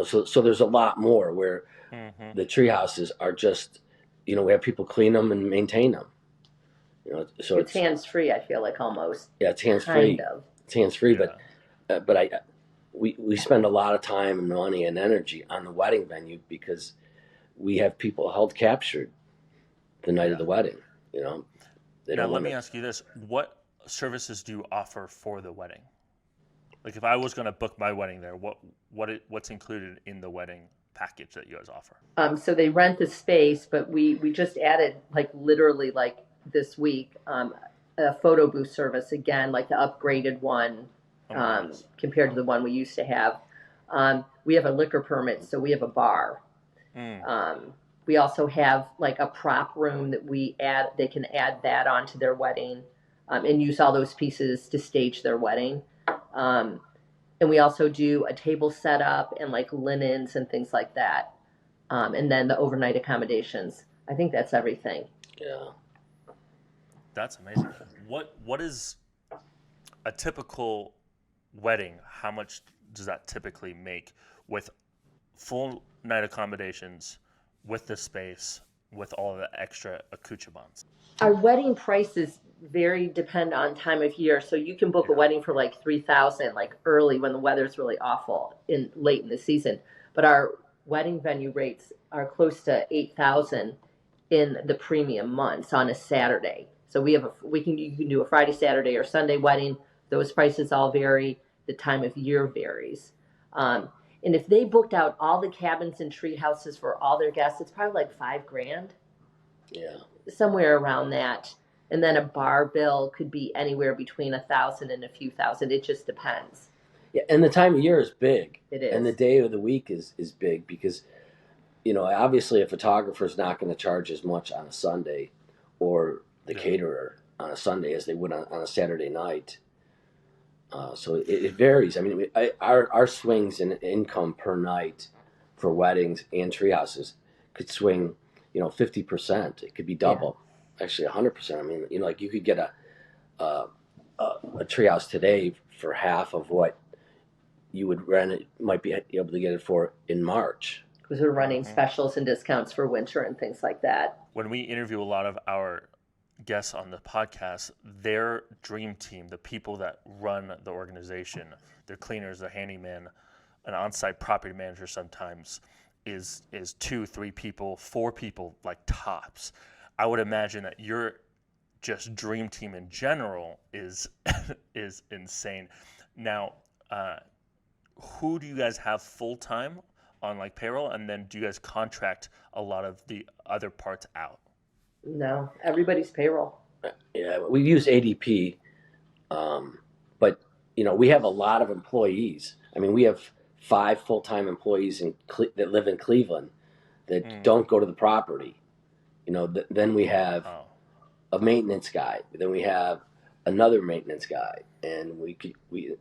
A: so there's a lot more where
C: Mm-hmm.
A: The tree houses are just, we have people clean them and maintain them. So
B: It's
A: it's
B: hands free, I feel like almost.
A: yeah, it's hands
B: Kind
A: free.
B: of.
A: It's hands free,
C: Yeah.
A: but we spend a lot of time and money and energy on the wedding venue because we have people held captured the night of
C: Yeah.
A: the wedding. You know, they
C: Now
A: don't
C: let
A: want
C: me
A: to.
C: ask you this: what services do you offer for the wedding? Like if I was going to book my wedding there, what's included in the wedding package that you guys offer?
B: So they rent the space, but we just added like literally like this week a photo booth service again, like the upgraded one
C: Oh my goodness.
B: compared to the one we used to have. We have a liquor permit, so we have a bar.
C: Mm.
B: We also have like a prop room that we add. They can add that onto their wedding and use all those pieces to stage their wedding. Um, and we also do a table setup and like linens and things like that. And then the overnight accommodations. I think that's everything.
A: Yeah.
C: That's amazing. What is a typical wedding? How much does that typically make with full night accommodations, with the space, with all the extra accoutrements?
B: Our wedding prices very depend on time of year. So you can book a
C: Yeah.
B: wedding for like 3,000 like early when the weather's really awful in late in the season. But our wedding venue rates are close to 8,000 in the premium months on a Saturday. So you can do a Friday, Saturday, or Sunday wedding. Those prices all vary. The time of year varies. Um, and if they booked out all the cabins and tree houses for all their guests, it's probably like $5,000,
A: Yeah.
B: somewhere around that. And then a bar bill could be anywhere between 1,000 and a few thousand. It just depends.
A: Yeah. And the time of year is big.
B: It
A: And the
B: is.
A: day of the week is big because, obviously a photographer's not going to charge as much on a Sunday or the
C: Yeah.
A: caterer on a Sunday as they would on a Saturday night. So it varies. I mean, our swings in income per night for weddings and treehouses could swing, 50%. It could be
B: Yeah.
A: double, actually 100%. I mean, like you could get a, a treehouse today for half of what you would rent it, might be able to get it for in March.
B: Because we're running
C: Mhm.
B: specials and discounts for winter and things like that.
C: When we interview a lot of our guests on the podcast, their dream team, the people that run the organization, their cleaners, their handyman, an on-site property manager sometimes is 2, 3 people, 4 people like tops. I would imagine that your just dream team in general is is insane. Now, who do you guys have full time on like payroll, and then do you guys contract a lot of the other parts out?
B: No, everybody's payroll.
A: Yeah, we use ADP, but we have a lot of employees. I mean, we have 5 full-time employees that live in Cleveland that
C: Mm.
A: don't go to the property. Then we have
C: Oh,
A: a maintenance guy. Then we have another maintenance guy, and we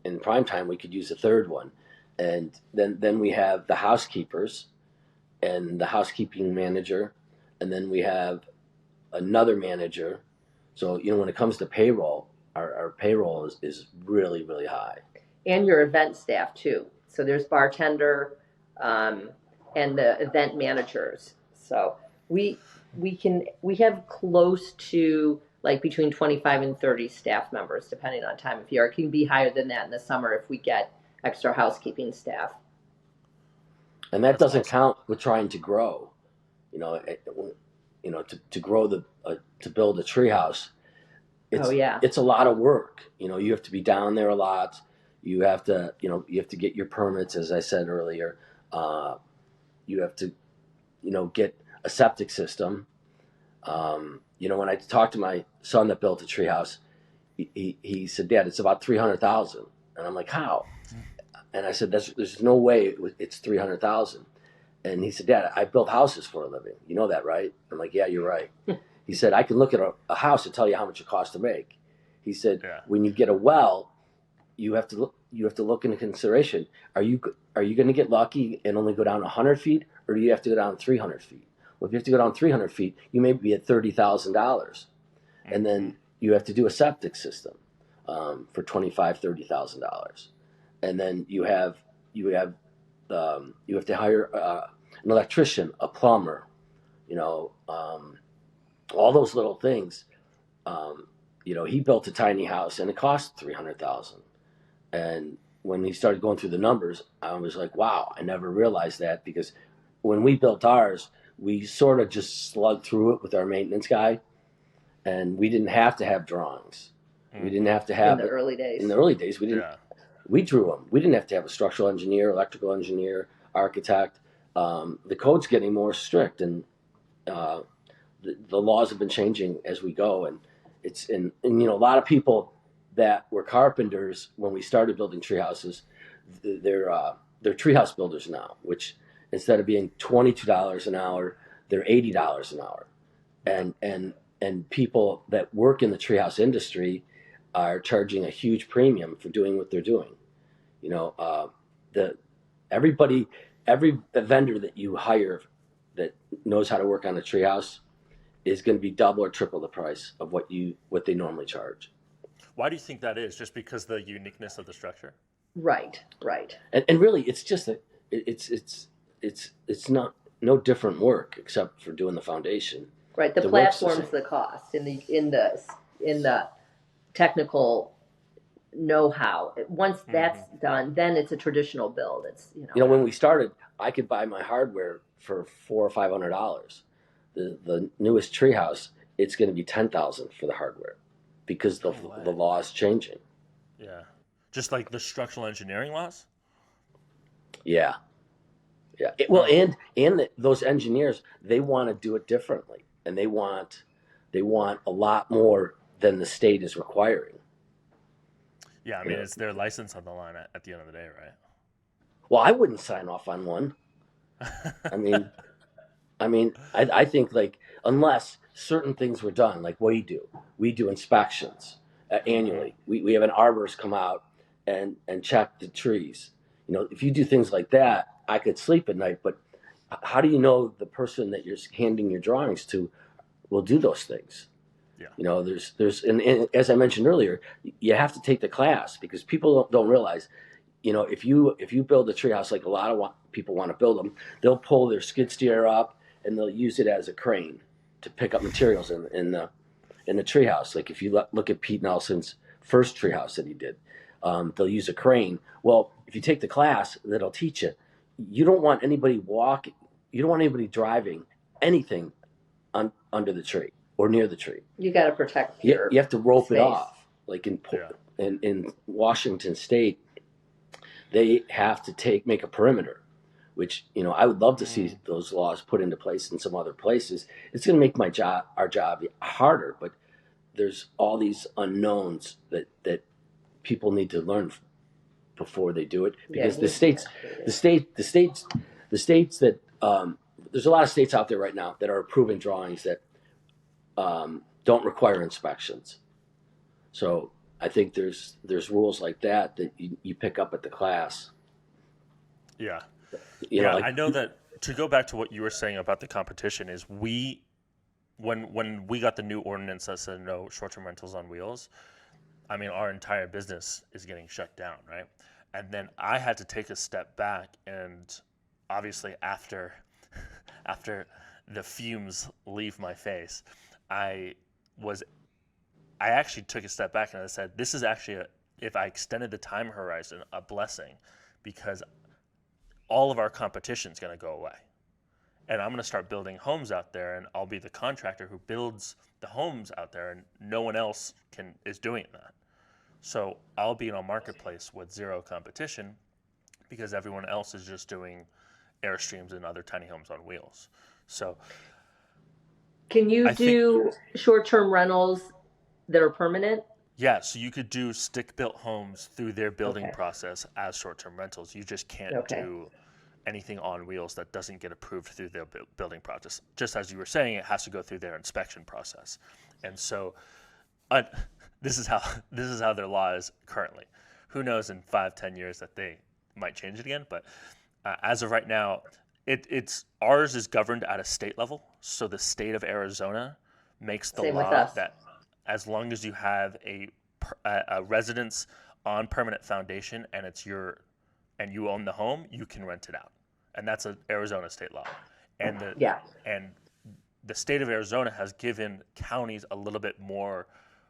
A: in prime time we could use a third one, and then we have the housekeepers and the housekeeping manager, and then we have another manager. So when it comes to payroll, our payroll is really really high.
B: And your event staff too. So there's bartender um, and the event managers. So we we have close to like between 25 and 30 staff members depending on time of year. It can be higher than that in the summer if we get extra housekeeping staff.
A: And that
C: that's
A: doesn't
C: awesome.
A: count with trying to grow. To grow to build a treehouse,
B: Oh yeah.
A: it's a lot of work. You have to be down there a lot. You have to get your permits, as I said earlier. You have to get a septic system. When I talked to my son that built a treehouse, he said, "Dad, it's about 300,000." And I'm like, "How?" And I said, "There's no way it's 300,000." And he said, "Dad, I build houses for a living. You know that, right?" I'm like, "Yeah, you're right." He said, "I can look at a house and tell you how much it costs to make." He said,
C: Yeah.
A: "When you get a well, you have to look into consideration. Are you going to get lucky and only go down 100 feet, or do you have to go down 300 feet? Well, if you have to go down 300 feet, you may be at $30,000, and
C: Mhm.
A: then you have to do a septic system for $25,000, $30,000, and then you have to hire an electrician, a plumber, you know, all those little things. He built a tiny house and it cost 300,000. And when he started going through the numbers, I was like, wow, I never realized that, because when we built ours, we sort of just slugged through it with our maintenance guy, and we didn't have to have drawings. We didn't have to
B: In
A: have
B: the
A: it.
B: early days.
A: In the early days, we didn't.
C: Yeah.
A: We drew them. We didn't have to have a structural engineer, electrical engineer, architect. The code's getting more strict, and uh, the laws have been changing as we go. And a lot of people that were carpenters when we started building tree houses, they're treehouse builders now, which instead of being $22 an hour, they're $80 an hour. And people that work in the treehouse industry are charging a huge premium for doing what they're doing. You know, the everybody, every vendor that you hire that knows how to work on a treehouse is going to be double or triple the price of what they normally charge.
C: Why do you think that is? Just because the uniqueness of the structure?
B: Right.
A: And really, it's just it's not no different work except for doing the foundation.
B: Right. The platform's the cost in the technical know-how. Once that's done, then it's a traditional build. It's
A: when we started, I could buy my hardware for $400 or $500. The newest treehouse, it's going to be $10,000 for the hardware, because the law is changing.
C: Yeah, just like the structural engineering laws.
A: Yeah. Those engineers, they want to do it differently, and they want a lot more than the state is requiring.
C: Yeah, I mean, it's their license on the line at the end of the day, right?
A: Well, I wouldn't sign off on one. I think, like, unless certain things were done, like we do inspections annually. We have an arborist come out and check the trees. If you do things like that, I could sleep at night. But how do you know the person that you're handing your drawings to will do those things?
C: Yeah.
A: And as I mentioned earlier, you have to take the class, because people don't realize, if you build a treehouse like a lot of people want to build them, they'll pull their skid steer up and they'll use it as a crane to pick up materials in the treehouse. Like if you look at Pete Nelson's first treehouse that he did, they'll use a crane. Well, if you take the class, that'll teach you. You don't want anybody walking. You don't want anybody driving anything under the tree or near the tree.
B: You got to protect
A: you have to rope
B: space.
A: it off. Like in Washington State, they have to make a perimeter, which I would love to see those laws put into place in some other places. It's going to make our job harder, but there's all these unknowns that people need to learn before they do it, because the states that there's a lot of states out there right now that are approving drawings that don't require inspections. So I think there's rules like that you pick up at the class.
C: Yeah.
A: Like,
C: I know that, to go back to what you were saying about the competition, is when we got the new ordinance that said no short-term rentals on wheels, I mean, our entire business is getting shut down, right? And then I had to take a step back, and obviously after the fumes leave my face, I actually took a step back and I said, this is actually, if I extended the time horizon, a blessing, because all of our competition is going to go away. And I'm going to start building homes out there, and I'll be the contractor who builds the homes out there, and no one else is doing that. So I'll be in a marketplace with zero competition, because everyone else is just doing Airstreams and other tiny homes on wheels. So
B: can you do short-term rentals that are permanent?
C: Yeah, so you could do stick-built homes through their building process as short-term rentals. You just can't do anything on wheels that doesn't get approved through their building process. Just as you were saying, it has to go through their inspection process. And so this is how their law is currently. Who knows in 5-10 years that they might change it again, but as of right now, it's ours is governed at a state level. So the state of Arizona makes the law that as long as you have a residence on permanent foundation and you own the home, you can rent it out and that's an Arizona state law. And
B: Yeah.
C: the state of Arizona has given counties a little bit more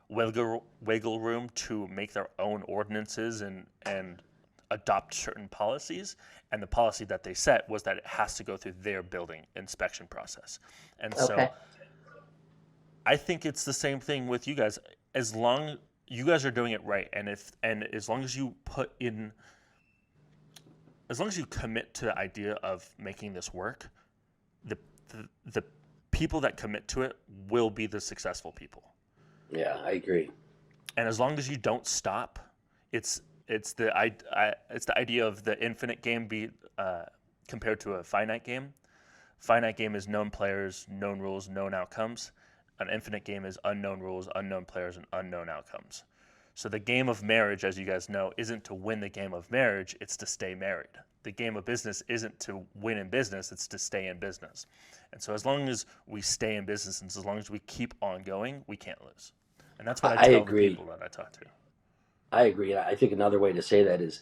C: wiggle room to make their own ordinances and adopt certain policies. And the policy that they set was that it has to go through their building inspection process. And so
B: Okay.
C: I think it's the same thing with you guys. As long you guys are doing it right, and as long as you put in, as long as you commit to the idea of making this work, the people that commit to it will be the successful people.
A: Yeah, I agree.
C: And as long as you don't stop, it's the idea of the infinite game be compared to a finite game. Finite game is known players, known rules, known outcomes. An infinite game is unknown rules, unknown players, and unknown outcomes. So the game of marriage, as you guys know, isn't to win the game of marriage, it's to stay married. The game of business isn't to win in business, it's to stay in business. And so as long as we stay in business and as long as we keep on going, we can't lose. And that's what I
A: I
C: tell the
A: agree.
C: people that I talk to.
A: I agree. I think another way to say that is,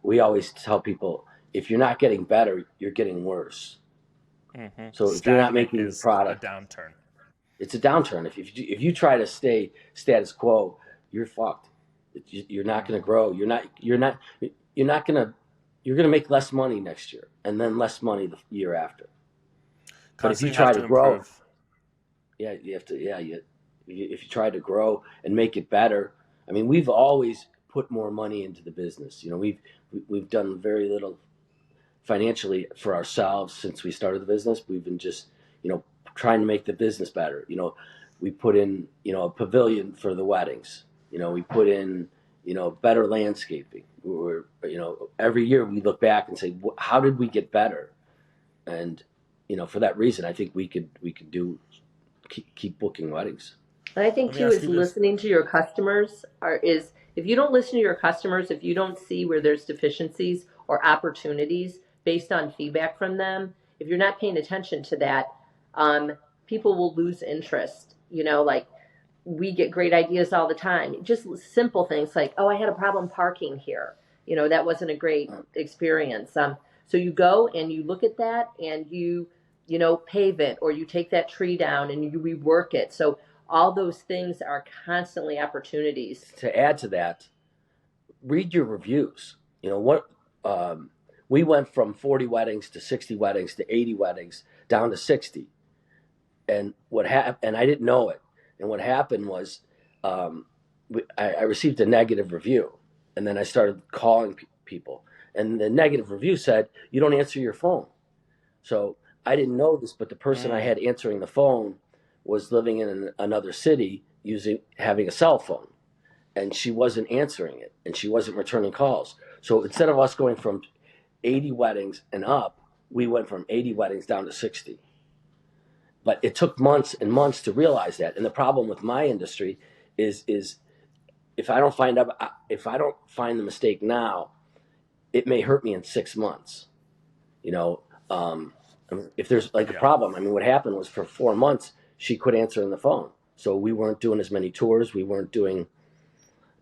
A: we always tell people, if you're not getting better, you're getting worse.
C: Mm-hmm.
A: So if you're not
C: Stagnant
A: making the
C: is a
A: product,
C: downturn.
A: it's a downturn. If you try to stay status quo, you're fucked. You're not going to grow. You're going to make less money next year, and then less money the year after. But if you
C: Constantly have
A: try to
C: to
A: grow,
C: improve.
A: yeah, you have to. Yeah, if you try to grow and make it better. I mean, we've always put more money into the business. We've done very little financially for ourselves since we started the business. We've been just, trying to make the business better. We put in, a pavilion for the weddings. We put in, better landscaping. Every year we look back and say, how did we get better? And, for that reason, I think we could keep booking weddings.
B: And I think
C: Let me
B: too
C: ask
B: is
C: you this.
B: listening to your customers is if you don't listen to your customers, if you don't see where there's deficiencies or opportunities based on feedback from them, if you're not paying attention to that, people will lose interest. Like we get great ideas all the time. Just simple things like, oh, I had a problem parking here. That wasn't a great experience. So you go and you look at that and you pave it or you take that tree down and you rework it. So all those things are constantly opportunities.
A: To add to that, read your reviews. We went from 40 weddings to 60 weddings to 80 weddings down to 60. And what happened, and I didn't know it. And what happened was, I received a negative review, and then I started calling people, and the negative review said, "You don't answer your phone." So I didn't know this, but the person I had answering the phone was living in another city having a cell phone, and she wasn't answering it, and she wasn't returning calls. So instead of us going from 80 weddings and up, we went from 80 weddings down to 60. But it took months and months to realize that. And the problem with my industry is if I don't find the mistake now, it may hurt me in 6 months. If there's like a problem, what happened was for 4 months she quit answering the phone, so we weren't doing as many tours, we weren't doing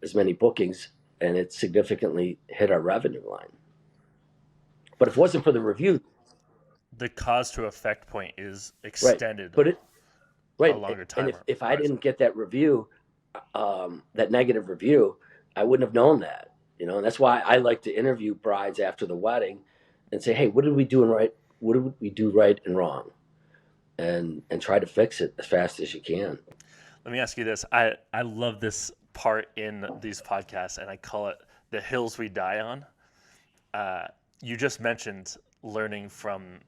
A: as many bookings, and it significantly hit our revenue line. But if it wasn't for the review,
C: The cause to effect point is
A: right?
C: extended
A: But it
C: a
A: right,
C: longer
A: and
C: time
A: if I
C: horizon.
A: didn't get that review, that negative review, I wouldn't have known that. And that's why I like to interview brides after the wedding and say, "Hey, what did we do right? What did we do right and wrong?" And try to fix it as fast as you can.
C: Let me ask you this. I love this part in these podcasts, and I call it the hills we die on. You just mentioned learning from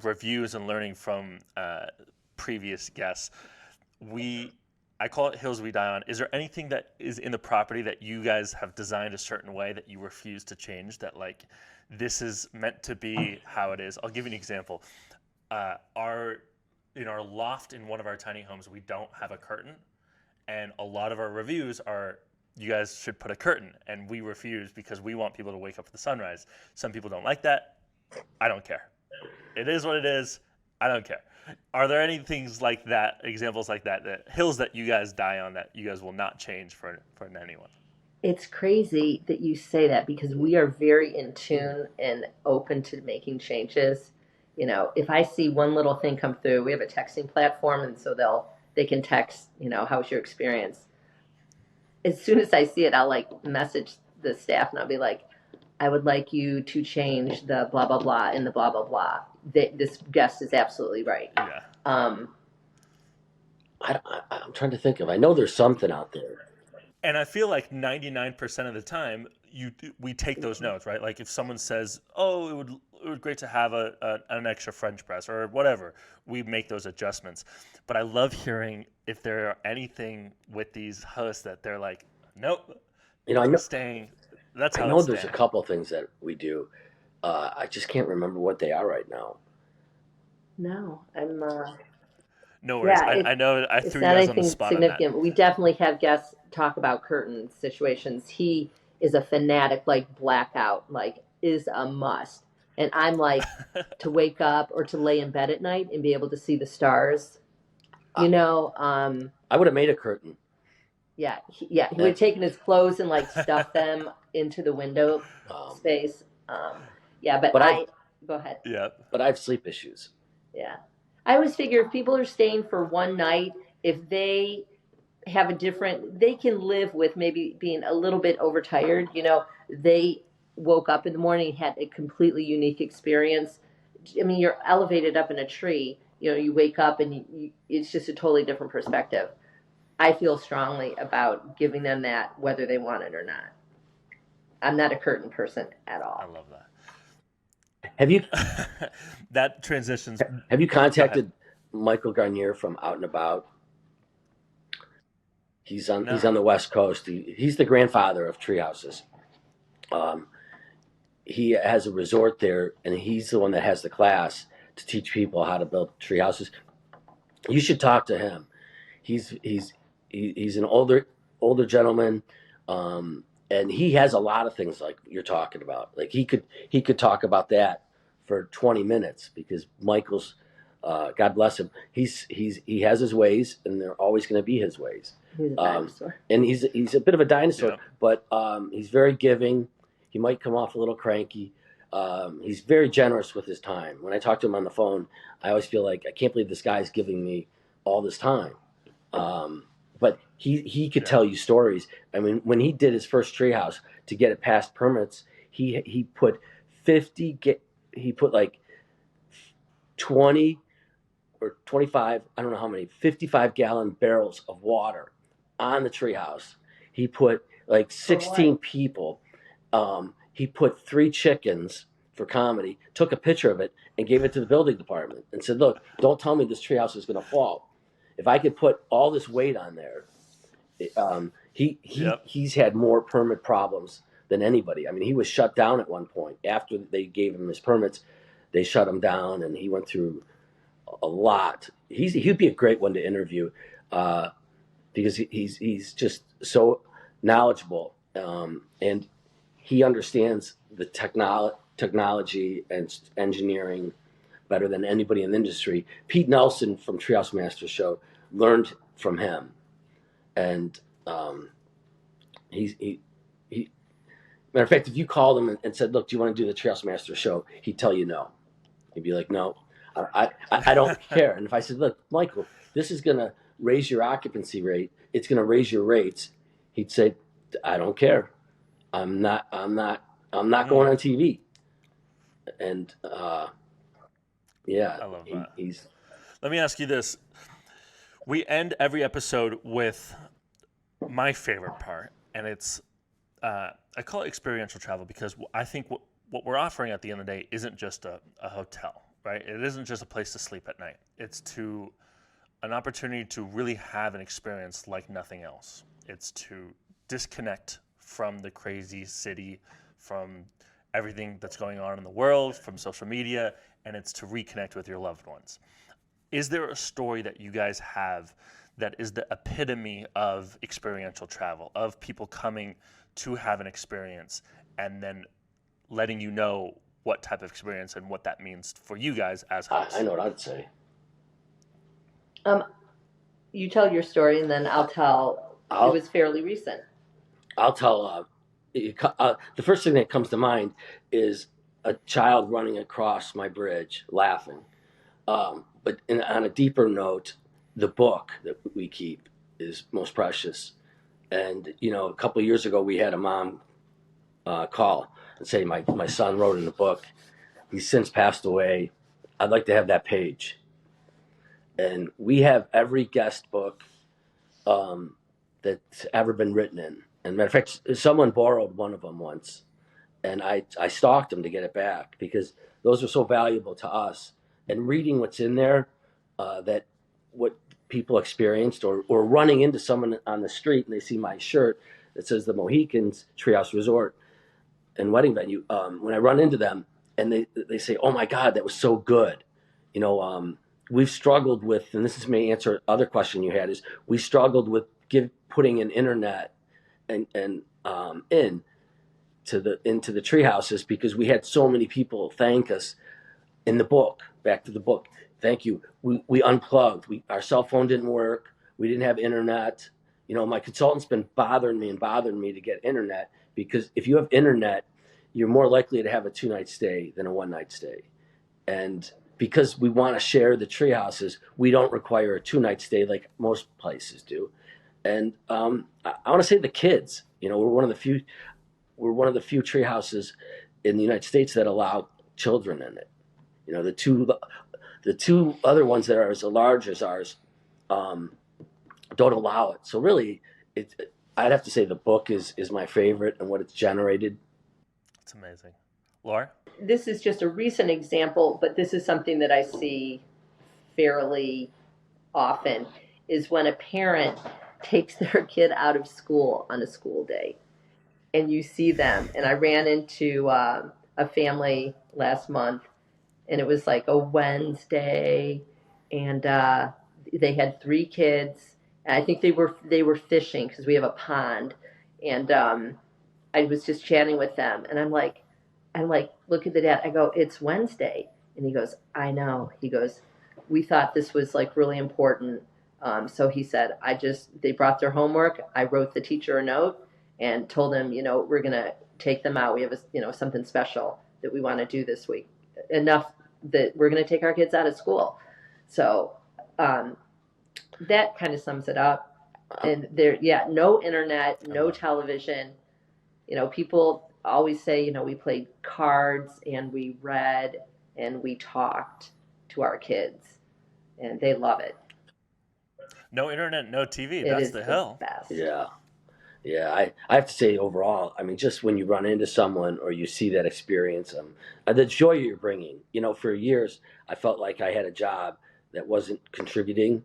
C: reviews and learning from previous guests. I call it hills we die on. Is there anything that is in the property that you guys have designed a certain way that you refuse to change, that like this is meant to be how it is? I'll give you an example. In our loft in one of our tiny homes, we don't have a curtain, and a lot of our reviews are, you guys should put a curtain, and we refuse because we want people to wake up with the sunrise. Some people don't like that. I don't care. It is what it is. I don't care. Are there any things like that, examples like that, that hills that you guys die on that you guys will not change for anyone?
B: It's crazy that you say that because we are very in tune and open to making changes. If I see one little thing come through, we have a texting platform, and so they can text, how's your experience? As soon as I see it, I'll like message the staff and I'll be like, I would like you to change the blah blah blah in the blah blah blah. This guest is absolutely right.
C: Yeah.
A: I'm trying to think of. I know there's something out there.
C: And I feel like 99% of the time we take those notes, right? Like if someone says, "Oh, it would great to have an extra French press or whatever," we make those adjustments. But I love hearing if there are anything with these hosts that they're like, "Nope,
A: I know.
C: staying." That's
A: I
C: how
A: know
C: it's
A: there's a
C: staying.
A: couple things that we do. I just can't remember what they are right now.
B: No, I'm.
C: No worries.
B: Yeah,
C: I know I
B: it's
C: threw you
B: not
C: guys on the
B: anything
C: spot on that.
B: significant. We definitely have guests talk about curtain situations. He is a fanatic, like blackout, like is a must. And I'm like to wake up or to lay in bed at night and be able to see the stars.
A: I,
B: You know, um,
A: I would have made a curtain.
B: he would
A: And,
B: have taken his clothes and like stuff them into the window
A: um,
B: space. Yeah, but
A: but I've
B: go ahead.
C: Yeah.
A: but I have sleep issues.
B: Yeah, I always figure if people are staying for one night, if they have a different, they can live with maybe being a little bit overtired. They woke up in the morning and had a completely unique experience. I mean, you're elevated up in a tree. You wake up and it's just a totally different perspective. I feel strongly about giving them that whether they want it or not. I'm not a curtain person at
C: I
B: all.
C: love
A: Have you
C: that. That transitions.
A: have you
C: Go ahead.
A: contacted Michael Garnier from Out and About? He's
C: No.
A: on the West Coast. He's the grandfather of treehouses. Um, he has a resort there, and he's the one that has the class to teach people how to build treehouses. You should talk to him. He's an older gentleman, and he has a lot of things like you're talking about. Like he could talk about that for 20 minutes because Michael's, God bless him, he has his ways, and they're always going to be his ways.
B: He's a dinosaur.
A: And he's a bit of a dinosaur,
C: Yeah.
A: but he's very giving. He might come off a little cranky. He's very generous with his time. When I talk to him on the phone, I always feel like I can't believe this guy's giving me all this time. Um, but he could
C: Yeah.
A: tell you stories. I mean, when he did his first treehouse to get it past permits, he put 50. He put like 20 or 25. I don't know how many. 55-gallon barrels of water on the treehouse. He put like 16 people. He put 3 chickens for comedy. Took a picture of it and gave it to the building department and said, "Look, don't tell me this treehouse is going to fall. If I could put all this weight on there."
C: Yep.
A: He's had more permit problems than anybody. I mean, he was shut down at one point after they gave him his permits. They shut him down, and he went through a lot. He'd be a great one to interview uh, because he's just so knowledgeable, and he understands the technology and engineering better than anybody in the industry. Pete Nelson from Treehouse Master Show learned from him, and he matter of fact, if you called him and said, "Look, do you want to do the Treehouse Master Show?" He'd tell you no. He'd be like, "No, I don't care." And if I said, "Look, Michael, this is going to raise your occupancy rate. It's going to raise your rates," he'd say, "I don't care. I'm not going on TV." And yeah,
C: I love that.
A: he's
C: Let me ask you this. We end every episode with my favorite part, and it's I call it experiential travel because I think what we're offering at the end of the day isn't just a hotel, right? It isn't just a place to sleep at night. It's an opportunity to really have an experience like nothing else. It's to disconnect from the crazy city, from everything that's going on in the world, from social media, and it's to reconnect with your loved ones. Is there a story that you guys have that is the epitome of experiential travel, of people coming to have an experience and then letting you know what type of experience and what that means for you guys as hosts?
A: I know what I'd say.
B: Um, you tell your story, and then I'll tell. It
A: I'll
B: was fairly recent.
A: I'll tell. The first thing that comes to mind is a child running across my bridge, laughing. On a deeper note, the book that we keep is most precious. And a couple of years ago, we had a mom call and say, my son wrote in the book. He's since passed away. I'd like to have that page. And we have every guest book that's ever been written in. And matter of fact, someone borrowed one of them once, and I stalked them to get it back because those are so valuable to us. And reading what's in there, that what people experienced, or running into someone on the street and they see my shirt that says the Mohicans Treehouse Resort and wedding venue. When I run into them and they say, "Oh my God, that was so good," you know, we've struggled with, and this is may answer other question you had, is we struggled with putting an internet and into the tree houses because we had so many people thank us in the book. Back to the book. Thank you. We unplugged. Our cell phone didn't work. We didn't have internet. My consultant's been bothering me to get internet because if you have internet, you're more likely to have a 2-night stay than a 1-night stay. And because we want to share the tree houses, we don't require a 2-night stay like most places do. And I want to say the kids. We're one of the few tree houses in the United States that allow children in it. The two other ones that are as large as ours don't allow it. So really, I'd have to say the book is my favorite and what it's generated.
C: It's amazing. Laura?
B: This is just a recent example, but this is something that I see fairly often, is when a parent takes their kid out of school on a school day and you see them. And I ran into a family last month, and it was like a Wednesday, and they had 3 kids. And I think they were fishing because we have a pond, and I was just chatting with them, and I'm like, look at the dad. I go, it's Wednesday, and he goes, I know. He goes, we thought this was like really important. So he said, they brought their homework. I wrote the teacher a note and told him, we're gonna take them out. We have something special that we want to do this week. Enough that we're gonna take our kids out of school. So um, that kind of sums it up. And there, yeah, no internet, no television. People always say, we played cards and we read and we talked to our kids, and they love it.
C: No internet, no TV.
B: It
C: That's
B: is
C: the
B: the
C: hill.
B: best.
A: Yeah. Yeah, I have to say overall, I mean, just when you run into someone or you see that experience, the joy you're bringing. For years, I felt like I had a job that wasn't contributing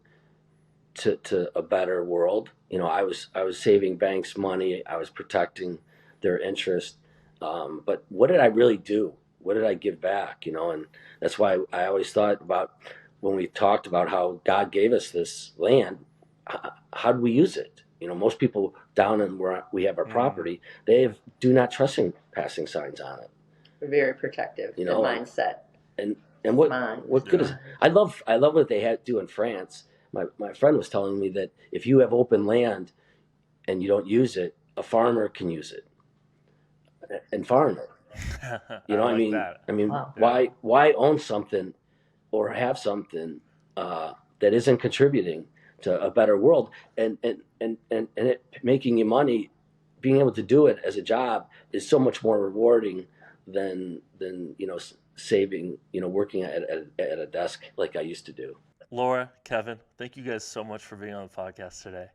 A: to a better world. I was saving banks money, I was protecting their interest, but what did I really do? What did I give back? And that's why I always thought about when we talked about how God gave us this land. How do we use it? Most people down in where we have our
C: Mm-hmm.
A: property, they have do not trespassing signs on it.
B: Very protective
A: You
B: and
A: know,
B: mindset.
A: and
B: It's
A: and what
B: mine.
A: what good is
C: Yeah.
A: it? I love what they do in France. My friend was telling me that if you have open land and you don't use it, a farmer can use it and farm it.
C: I
A: I
C: like
A: mean,
C: that.
A: I mean,
B: Wow.
C: Yeah.
A: why own something or have something that isn't contributing to a better world and it making you money, being able to do it as a job is so much more rewarding than saving, working at a desk like I used to do.
C: Laura, Kevin, thank you guys so much for being on the podcast today.